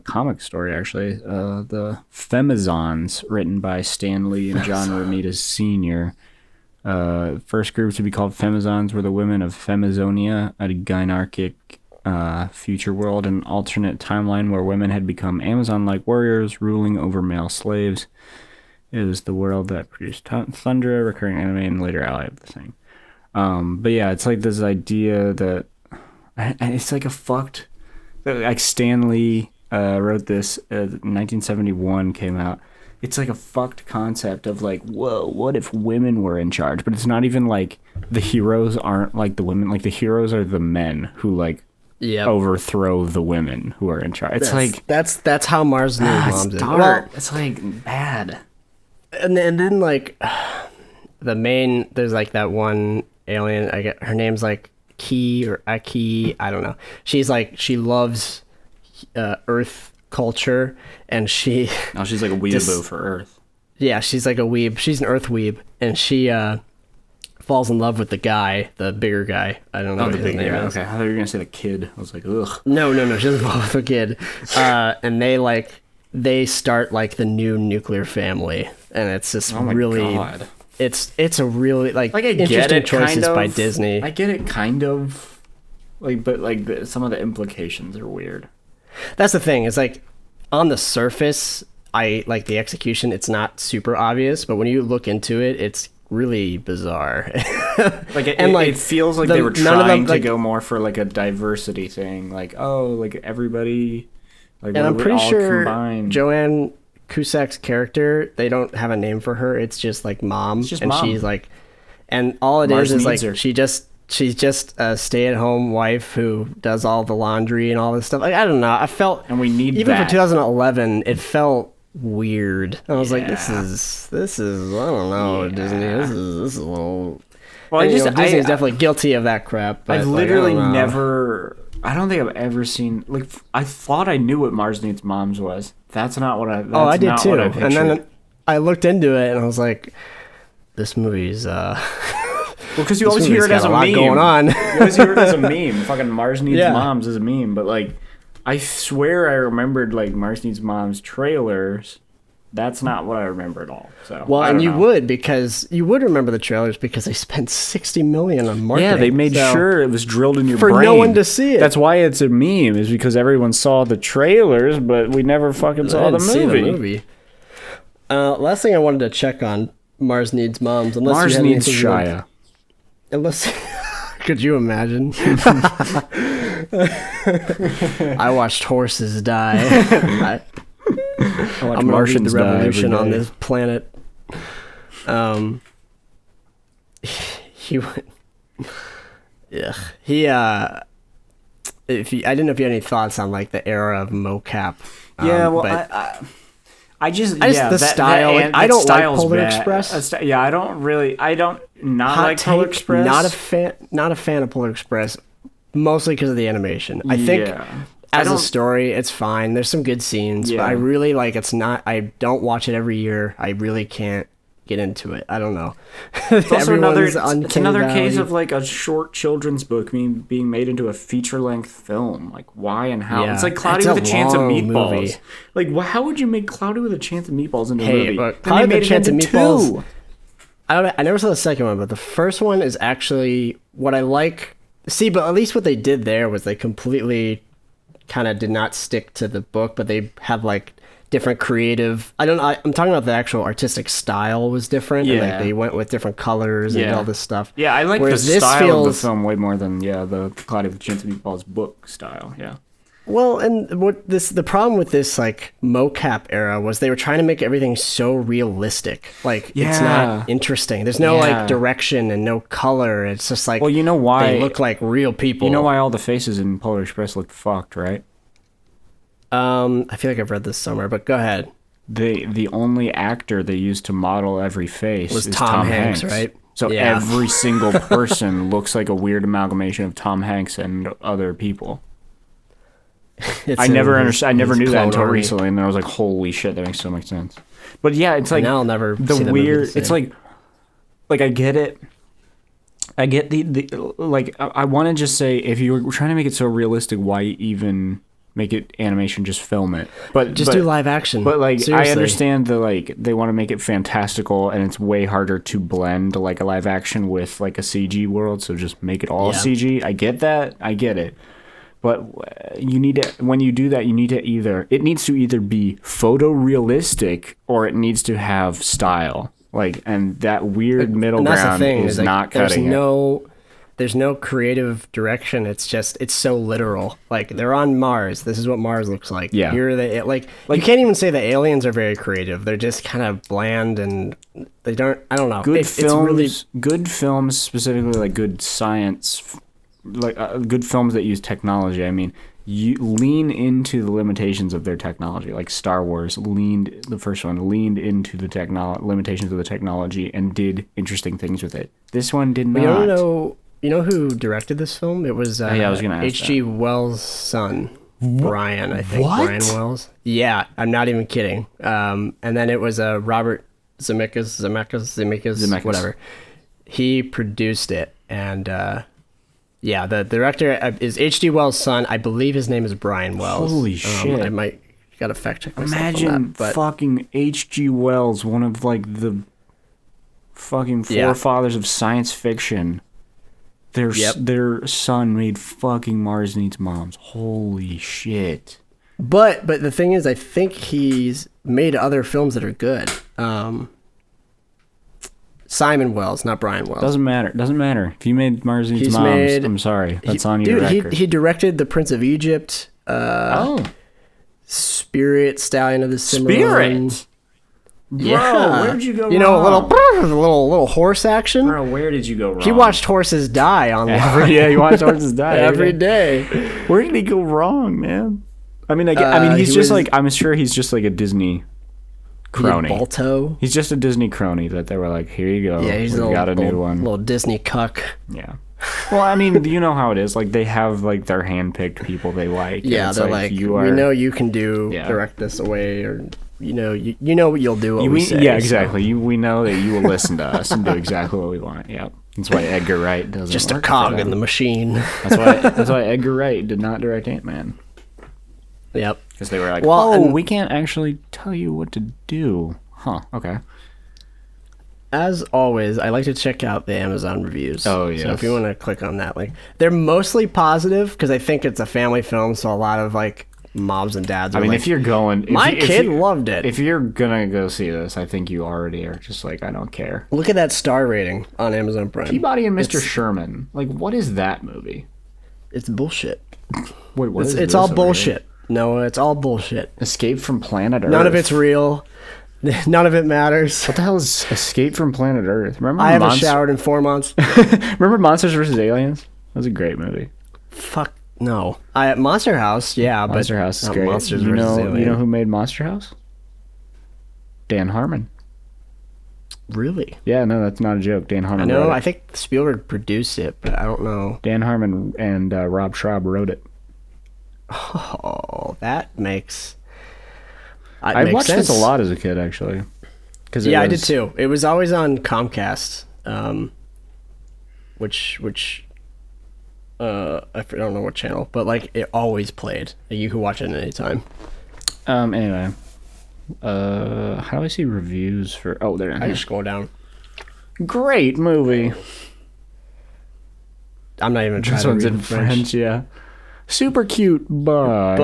A: comic story, actually. The Femizons, written by Stan Lee and John Romita Sr., First group to be called Femizons were the women of Femizonia, a gynarchic future world, an alternate timeline where women had become Amazon-like warriors ruling over male slaves. It was the world that produced Thundra, recurring anime, and later ally of the thing. But yeah, it's like this idea that it's like a fucked. Like Stan Lee wrote this. 1971 came out. It's like a fucked concept of like, whoa, what if women were in charge? But it's not even like the heroes aren't like the women. Like the heroes are the men who like overthrow the women who are in charge. It's like
B: that's how Mars Needs Moms is.
A: Well, it's like bad.
B: And then like the main, there's like that one alien. I get her name's like Ki or Aki. I don't know. She's like, she loves Earth culture, and she's
A: like a weeaboo for Earth.
B: Yeah, she's like a weeb. She's an Earth weeb, and she falls in love with the guy, the bigger guy. I don't know what his name is.
A: Okay, I thought you were gonna say the kid. I was like, ugh.
B: No. She doesn't fall with the kid. And they start like the new nuclear family, and it's just really. God. It's a really like
A: I
B: interesting
A: get it,
B: choices
A: kind of,
B: by Disney.
A: I get it, kind of. Like, but like some of the implications are weird.
B: That's the thing. It's like on the surface, I like the execution. It's not super obvious, but when you look into it, it's really bizarre.
A: It feels like they were trying to go more for like a diversity thing. Like, oh, like everybody. Like,
B: and I'm pretty sure
A: combined.
B: Joanne Cusack's character, they don't have a name for her. It's just like mom, she's like, and all it is like her. She's just a stay-at-home wife who does all the laundry and all this stuff. Like, I don't know. I felt,
A: and we need
B: even
A: that.
B: for 2011, it felt weird. I was like, this is. I don't know, Disney. This is a little. Well, Disney's definitely guilty of that crap. But
A: I've literally never. I don't think I've ever seen. Like, I thought I knew what Mars Needs Moms was. That's not what I.
B: I did too. And then I looked into it and I was like, this movie's.
A: Well, because you always hear it as a meme.
B: Going on.
A: You always hear it as a meme. Fucking Mars Needs Moms is a meme. But, like, I swear I remembered, like, Mars Needs Moms trailers. That's not what I remember at all. So,
B: well, and you would, because you would remember the trailers because they spent $60 million on marketing.
A: Yeah, they made sure it was drilled in your brain.
B: For no one to see it.
A: That's why it's a meme, is because everyone saw the trailers, but we never fucking saw the movie.
B: Last thing I wanted to check on Mars Needs Moms.
A: Mars Needs Shia.
B: Unless, could you imagine? I watched horses die. I'm gonna lead the revolution on this planet. He went. Yeah, he. I didn't know if you had any thoughts on like the era of mocap.
A: Yeah, well, I just the
B: style. I don't like Polar Express.
A: I don't like Polar Express.
B: Not a fan of Polar Express, mostly because of the animation. I think as a story, it's fine. There's some good scenes, but I really like. It's not. I don't watch it every year. I really can't get into it. I don't know.
A: It's also another case of like a short children's book being made into a feature-length film. Like, why and how? Yeah, it's like Cloudy with a Chance of Meatballs. Movie. Like, how would you make Cloudy with a Chance of Meatballs into a movie?
B: But Cloudy with a Chance of Meatballs. I never saw the second one, but the first one is actually what I like. See, but at least what they did there was they completely kind of did not stick to the book, but they have like different creative. I'm talking about the actual artistic style was different. Yeah. And like they went with different colors and all this stuff.
A: Yeah, I like the style of the film way more than the Cloudy with a Chance of Meatballs book style. Yeah.
B: Well, and the problem with this like mocap era was they were trying to make everything so realistic. Like it's not interesting. There's no like direction and no color. It's just like,
A: well, you know why
B: they look like real people.
A: You know why all the faces in Polar Express look fucked, right?
B: I feel like I've read this somewhere, but go ahead.
A: The only actor they used to model every face is Tom Hanks, right? So every single person looks like a weird amalgamation of Tom Hanks and other people. I never knew that until recently, and then I was like, "Holy shit, that makes so much sense." But yeah, it's like
B: now I'll never
A: the
B: see
A: weird. It's like I get it. I get the like. I want to just say, if you were trying to make it so realistic, why even make it animation, just film it. But
B: do live action.
A: But like,
B: seriously.
A: I understand they want to make it fantastical, and it's way harder to blend like a live action with like a CG world. So just make it all CG. I get that. I get it. But you need to, when you do that, you need to it needs to either be photorealistic or it needs to have style. Like, and that weird middle ground is like, not cutting it.
B: There's no creative direction. It's so literal. Like, they're on Mars. This is what Mars looks like.
A: Yeah.
B: Here like you can't even say the aliens are very creative. They're just kind of bland and they don't. I don't know.
A: Good films, specifically like good science, like good films that use technology. I mean, you lean into the limitations of their technology. Like Star Wars the first one leaned into the limitations of the technology and did interesting things with it. This one did not.
B: You know who directed this film? It was
A: I was gonna ask
B: H.G. Wells' son, Brian, I think.
A: What?
B: Brian Wells. Yeah, I'm not even kidding. And then it was Robert Zemeckis, whatever. He produced it, and the director is H.G. Wells' son. I believe his name is Brian Wells.
A: Holy shit!
B: I might gotta fact check myself.
A: Imagine
B: on that, but
A: fucking H.G. Wells, one of like the fucking forefathers of science fiction. Their son made fucking Mars Needs Moms. Holy shit.
B: But the thing is, I think he's made other films that are good. Simon Wells, not Brian Wells.
A: Doesn't matter. If you made Mars Needs Moms, I'm sorry. That's on your record.
B: He directed The Prince of Egypt. Spirit, Stallion of the Cimarron.
A: Spirit? Bro,
B: Yeah.
A: where'd you go wrong?
B: You know, a little horse action.
A: Bro, where did you go wrong?
B: He watched horses die on
A: he watched horses die
B: every day.
A: Where did he go wrong, man? I mean, he's just like, I'm sure he's just like a Disney crony.
B: Balto.
A: He's just a Disney crony that they were like, here you go.
B: Yeah, he's
A: got a new one.
B: Little Disney cuck.
A: Yeah. Well, I mean, you know how it is. Like, they have like their handpicked people they like.
B: Yeah, they're like, we know you can direct this away, or you know what you'll do. What we say,
A: yeah, exactly. So. We know that you will listen to us and do exactly what we want. Yeah, that's why Edgar Wright doesn't.
B: Just a cog in the machine.
A: That's why Edgar Wright did not direct Ant-Man.
B: Yep.
A: Because they were like, we can't actually tell you what to do. Huh? Okay.
B: As always, I like to check out the Amazon reviews.
A: Oh, yeah.
B: So if you want to click on that, like, they're mostly positive because I think it's a family film, so a lot of like moms and dads.
A: I mean, if you're going,
B: my kid loved it.
A: If you're gonna go see this, I think you already are just like, I don't care.
B: Look at that star rating on Amazon Prime.
A: Peabody and Mr. Sherman. Like, what is that movie?
B: It's bullshit.
A: Wait, what is
B: it's all bullshit. No, it's all bullshit.
A: Escape from Planet Earth.
B: None of it's real. None of it matters.
A: What the hell is Escape from Planet Earth? Remember?
B: I haven't showered in 4 months.
A: Remember Monsters vs. Aliens? That was a great movie.
B: Fuck no. Monster House, yeah, but
A: Monster House is great.
B: Monsters vs. Aliens.
A: You know who made Monster House? Dan Harmon.
B: Really?
A: Yeah, no, that's not a joke. Dan Harmon.
B: I know.
A: Wrote it.
B: I think Spielberg produced it, but I don't know.
A: Dan Harmon and Rob Schraub wrote it.
B: Oh, that makes.
A: I watched this a lot as a kid, actually.
B: I did too. It was always on Comcast, which I don't know what channel, but like it always played. Like, you could watch it at any time.
A: Anyway, how do I see reviews for? Oh, there.
B: I just scroll down.
A: Great movie.
B: I'm not even trying
A: this
B: to
A: one's
B: read
A: in French. Yeah. Super cute, but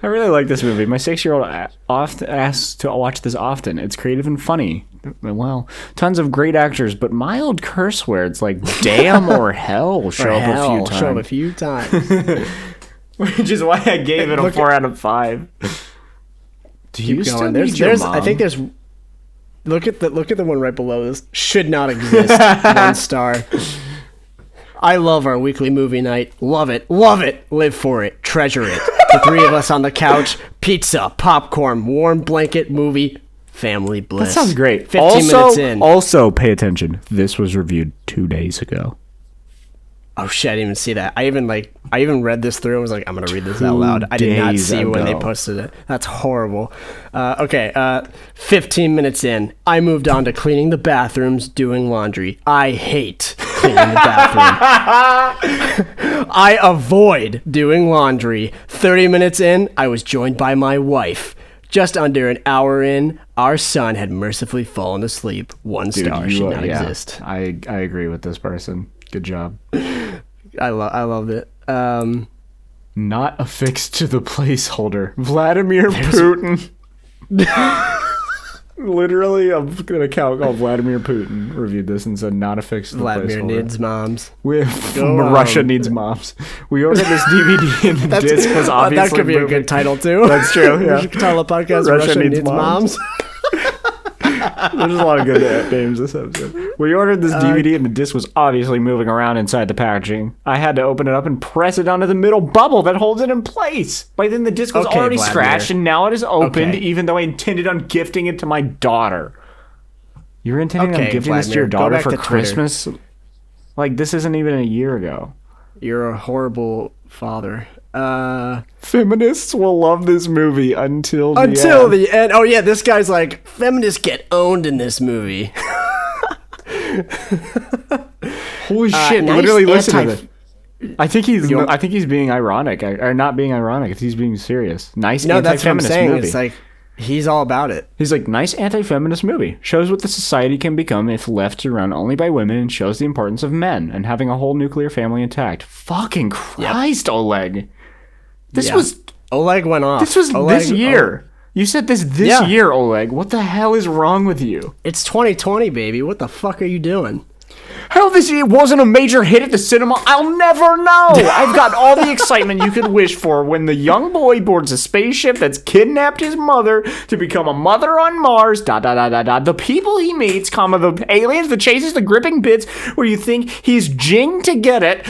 A: I really like this movie. My 6-year-old often asks to watch this often. It's creative and funny. Well, tons of great actors, but mild curse words like "damn" or "hell" show up a few times. Which is why I gave it a 4 out of 5. Do you still need your mom?
B: I think there's. Look at the one right below this. Should not exist. 1 star. I love our weekly movie night. Love it. Live for it. Treasure it. The 3 of us on the couch. Pizza, popcorn, warm blanket, movie, family bliss.
A: That sounds great.
B: 15 minutes in.
A: Also, pay attention. This was reviewed 2 days ago.
B: Oh shit! I didn't even see that. I even read this through and was like, I'm gonna read this out loud. I did not see when they posted it. That's horrible. Okay. 15 minutes in, I moved on to cleaning the bathrooms, doing laundry. I hate cleaning the bathroom. I avoid doing laundry. 30 minutes in, I was joined by my wife. Just under an hour in, our son had mercifully fallen asleep. 1 star should not exist.
A: I agree with this person. Good job.
B: I love it.
A: Not affixed to the placeholder. Vladimir Putin. Literally, an account called Vladimir Putin reviewed this and said not affixed to the placeholder.
B: Vladimir needs moms.
A: Russia needs moms. We ordered this DVD and the disc was obviously
B: that could be a good title too.
A: That's true. Yeah.
B: We should title the podcast Russia needs moms.
A: There's a lot of good names this episode. We ordered this DVD and the disc was obviously moving around inside the packaging. I had to open it up and press it onto the middle bubble that holds it in place. By then the disc was already scratched and now it is opened, even though I intended on gifting it to my daughter. You're intending on gifting this to your daughter for Christmas? Like, this isn't even a year ago.
B: You're a horrible father.
A: Feminists will love this movie until the
B: end. Oh yeah, this guy's like, feminists get owned in this movie.
A: Holy shit!
B: Nice
A: literally listen to this. I think he's being ironic, or not being ironic. He's being serious. Nice anti-feminist movie.
B: It's like he's all about it.
A: He's like, nice anti-feminist movie. Shows what the society can become if left to run only by women, and shows the importance of men and having a whole nuclear family intact. Fucking Christ, Oleg. This was...
B: Oleg went off.
A: This was this year. You said this year, Oleg. What the hell is wrong with you?
B: It's 2020, baby. What the fuck are you doing?
A: How this wasn't a major hit at the cinema, I'll never know. I've got all the excitement you could wish for when the young boy boards a spaceship that's kidnapped his mother to become a mother on Mars, ... The people he meets, the aliens, the chases, the gripping bits where you think he's jing to get it,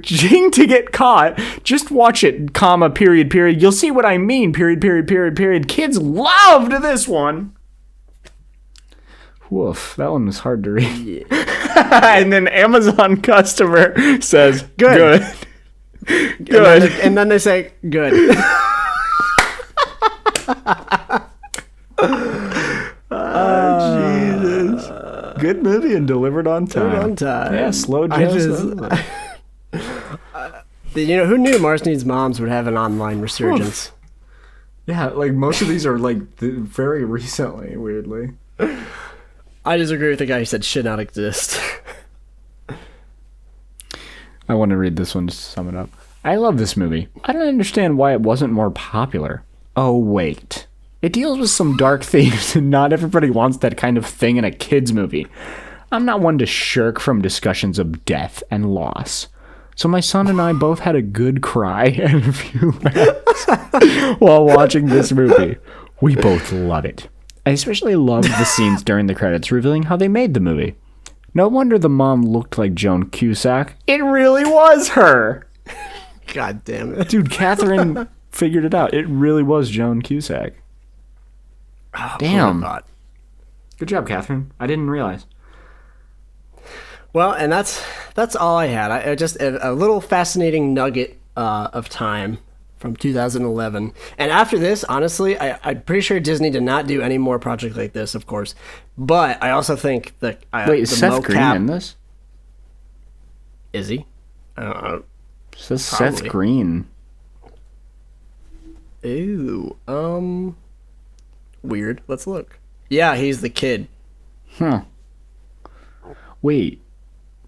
A: jing to get caught. Just watch it, period. You'll see what I mean, period. Kids loved this one. Woof, that one was hard to read. And then Amazon customer says, good.
B: And then they say, good.
A: Jesus. Good movie and delivered on time. Yeah, slow jazz.
B: Who knew Mars Needs Moms would have an online resurgence?
A: Yeah, like most of these are like very recently, weirdly.
B: I disagree with the guy who said should not exist.
A: I want to read this one just to sum it up. I love this movie. I don't understand why it wasn't more popular. Oh, wait. It deals with some dark themes, and not everybody wants that kind of thing in a kid's movie. I'm not one to shirk from discussions of death and loss. So my son and I both had a good cry and a few laughs while watching this movie. We both love it. I especially loved the scenes during the credits revealing how they made the movie. No wonder the mom looked like Joan Cusack. It really was her!
B: God damn it.
A: Dude, Catherine figured it out. It really was Joan Cusack.
B: Oh,
A: damn. Good job, Catherine. I didn't realize.
B: Well, and that's all I had. I just a little fascinating nugget of time from 2011. And after this, honestly, I'm pretty sure Disney did not do any more projects like this, of course. But I also think that...
A: Wait, is Seth Green in this?
B: Is he? I don't know.
A: It says Seth Green.
B: Ooh, weird. Let's look. Yeah, he's the kid.
A: Huh. Wait.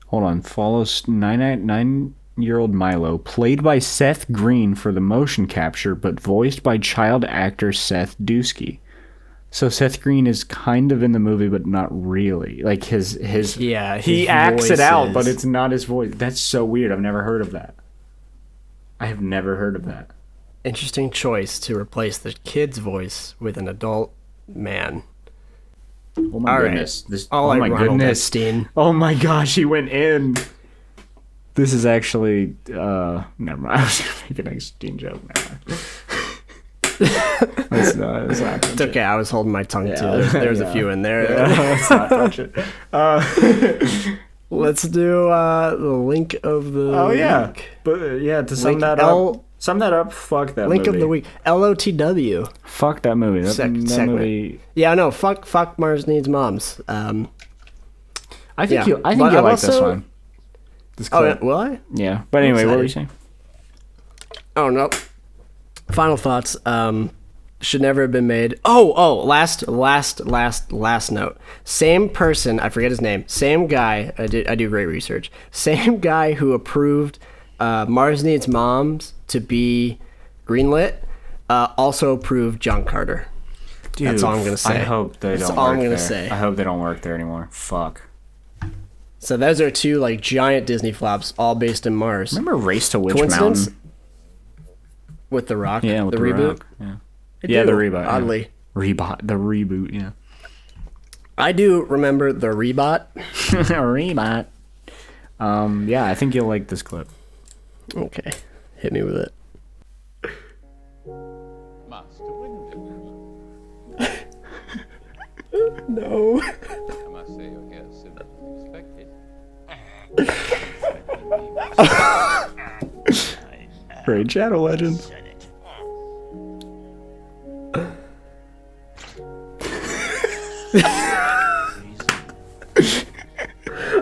A: Hold on. Follows 9-year-old Milo, played by Seth Green for the motion capture, but voiced by child actor Seth Dusky. So Seth Green is kind of in the movie, but not really. Like his he acts it out, but it's not his voice. That's so weird. I've never heard of that. I have never heard of that.
B: Interesting choice to replace the kid's voice with an adult man.
A: Oh my goodness.
B: Right. Oh my goodness. Epstein.
A: Oh my gosh, he went in. This is actually never mind. I was gonna make an Epstein joke now. It's
B: okay, I was holding my tongue too. There's a few in there.
A: Let's not touch it.
B: Let's do the link of the week.
A: But to sum that up, fuck that
B: link
A: movie.
B: Of the week. LOTW.
A: Fuck that movie. That movie.
B: Yeah, no, fuck Mars Needs Moms.
A: I think you'll like this one. This
B: Oh,
A: clip.
B: will I?
A: Yeah. But anyway, what were you saying?
B: Oh, no. Final thoughts. Should never have been made. Last note. Same person, I forget his name. Same guy. I do great research. Same guy who approved Mars Needs Moms to be greenlit. Also approved John Carter.
A: Dude,
B: that's all I'm gonna say.
A: I hope they
B: That's
A: don't
B: all
A: work
B: I'm gonna
A: there.
B: say.
A: I hope they don't work there anymore. Fuck.
B: So those are two like giant Disney flops, all based in Mars.
A: Remember Race to Witch
B: Coincidence?
A: Mountain?
B: With The Rock?
A: Yeah, with
B: the
A: the
B: reboot?
A: Rock. Yeah.
B: I
A: Yeah,
B: do,
A: the reboot.
B: oddly.
A: Yeah. The reboot, yeah.
B: I do remember the Rebot.
A: Rebot. Yeah, I think you'll like this clip.
B: Okay. Hit me with it.
E: Master Wyndham.
B: No.
E: I must say you're here sooner than expected.
A: Great Shadow Legends.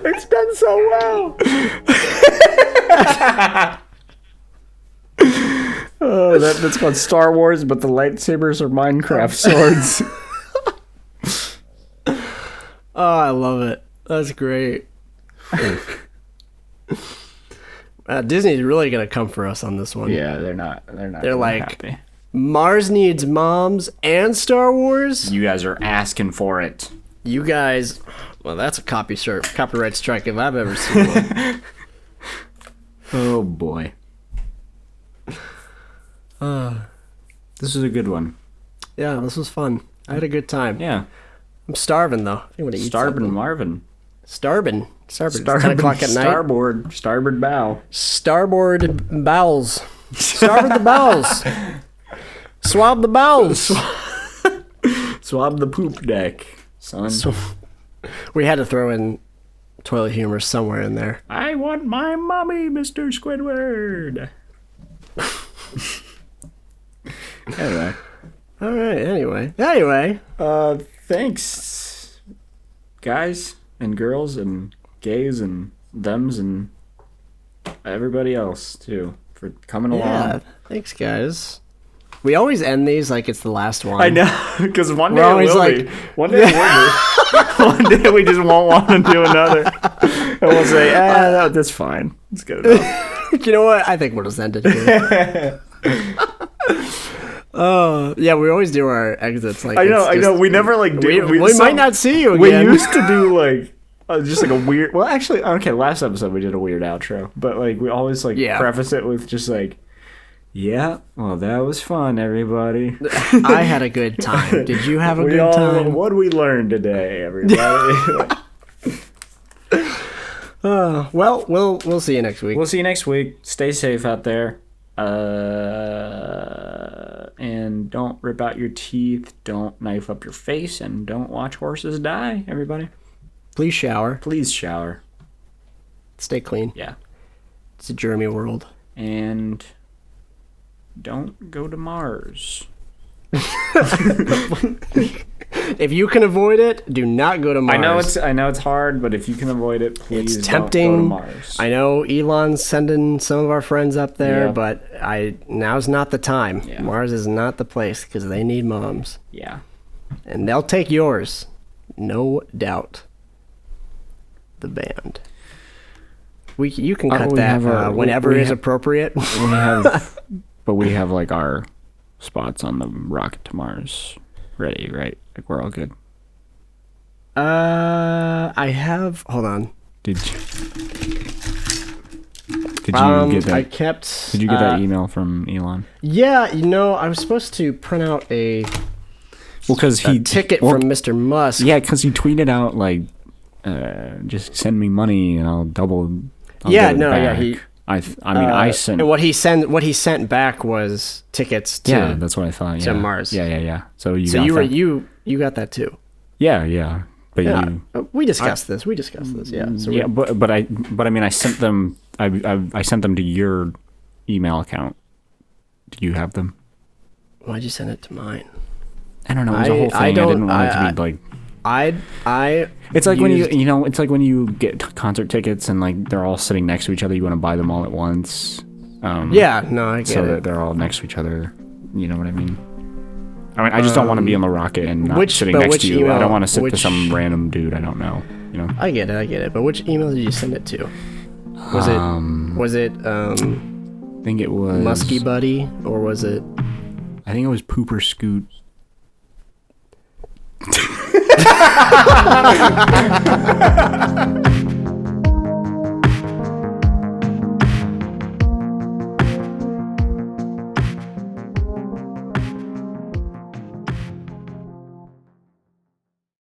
B: It's done so well.
A: Oh, that's called Star Wars, but the lightsabers are Minecraft swords.
B: Oh, I love it. That's great. Disney's really gonna come for us on this one.
A: Yeah, they're not.
B: They're like,
A: happy.
B: Mars Needs Moms and Star Wars.
A: You guys are asking for it.
B: You guys, well, that's a copyright strike if I've ever seen one.
A: Oh boy. This is a good one.
B: Yeah, this was fun. I had a good time.
A: Yeah.
B: I'm starving though. I want to eat
A: Starboard
B: something.
A: Marvin.
B: Starboard. It's 10 o'clock at night.
A: Starboard bow.
B: Starboard bowels. Starboard the bowels. Swab the bowels.
A: Swab the poop deck, son.
B: We had to throw in toilet humor somewhere in there.
A: I want my mommy, Mr. Squidward. Anyway.
B: All right. Anyway.
A: Thanks, guys and girls and gays and thems and everybody else too for coming
B: Yeah.
A: along.
B: Thanks, guys. We always end these like it's the last one.
A: I know, because one day
B: We're
A: it
B: always
A: will
B: like-
A: be. One day it will be. One day we just won't want to do another, and we'll say, no, that's fine. It's good enough.
B: You know what? I think we'll just end it here. Oh, yeah, we always do our exits like
A: I know. We never like do.
B: We might not see you
A: We
B: again.
A: used to do like just like a weird. Well, actually, okay. Last episode we did a weird outro, but like we always like preface it with just like, yeah. Well, that was fun, everybody.
B: I had a good time. Did you have a good time?
A: What we learned today, everybody.
B: Well, we'll see you next week.
A: We'll see you next week. Stay safe out there. And don't rip out your teeth, don't knife up your face, and don't watch horses die, everybody.
B: Please shower.
A: Please shower.
B: Stay clean.
A: Yeah.
B: It's a germy world.
A: And don't go to Mars.
B: If you can avoid it, do not go to Mars.
A: I know it's hard, but if you can avoid it, please
B: It's tempting.
A: don't go to Mars.
B: I know Elon's sending some of our friends up there,
A: Yeah.
B: but now's not the time.
A: Yeah.
B: Mars is not the place because they need moms,
A: Yeah.
B: and they'll take yours, no doubt. The band. You can cut
A: we
B: that
A: have our-
B: whenever
A: we
B: is
A: have-
B: appropriate.
A: We have like our spots on the rocket to Mars ready, right? Like we're all good.
B: I have. Hold on.
A: Did you get that?
B: I kept.
A: Did you get that email from Elon?
B: Yeah, I was supposed to print out a
A: Well, because he
B: ticket from Mr. Musk.
A: Yeah, because he tweeted out like, just send me money and I'll double. I'll
B: Yeah,
A: get it
B: no, yeah,
A: back.
B: he-
A: I sent.
B: And what he sent back was tickets to.
A: Yeah, that's what I thought.
B: to
A: Yeah.
B: Mars.
A: Yeah. So you.
B: So
A: got
B: you were
A: that.
B: you got that too.
A: Yeah. But
B: Yeah,
A: you.
B: we discussed this. Yeah. So
A: Yeah, but I mean I sent them. I sent them to your email account. Do you have them?
B: why'd you send it to mine?
A: I don't know. It was a whole thing. I didn't want it to be like. It's like when it's like when you get concert tickets and like they're all sitting next to each other. You want to buy them all at once.
B: I get it.
A: So that they're all next to each other. You know what I mean? I just don't want to be on the rocket and not sitting next to you. I don't want to sit to some random dude I don't know. You know?
B: I get it. But which email did you send it to? Was it? I
A: think it was
B: Musky Buddy, or was it?
A: I think it was Pooper Scoot.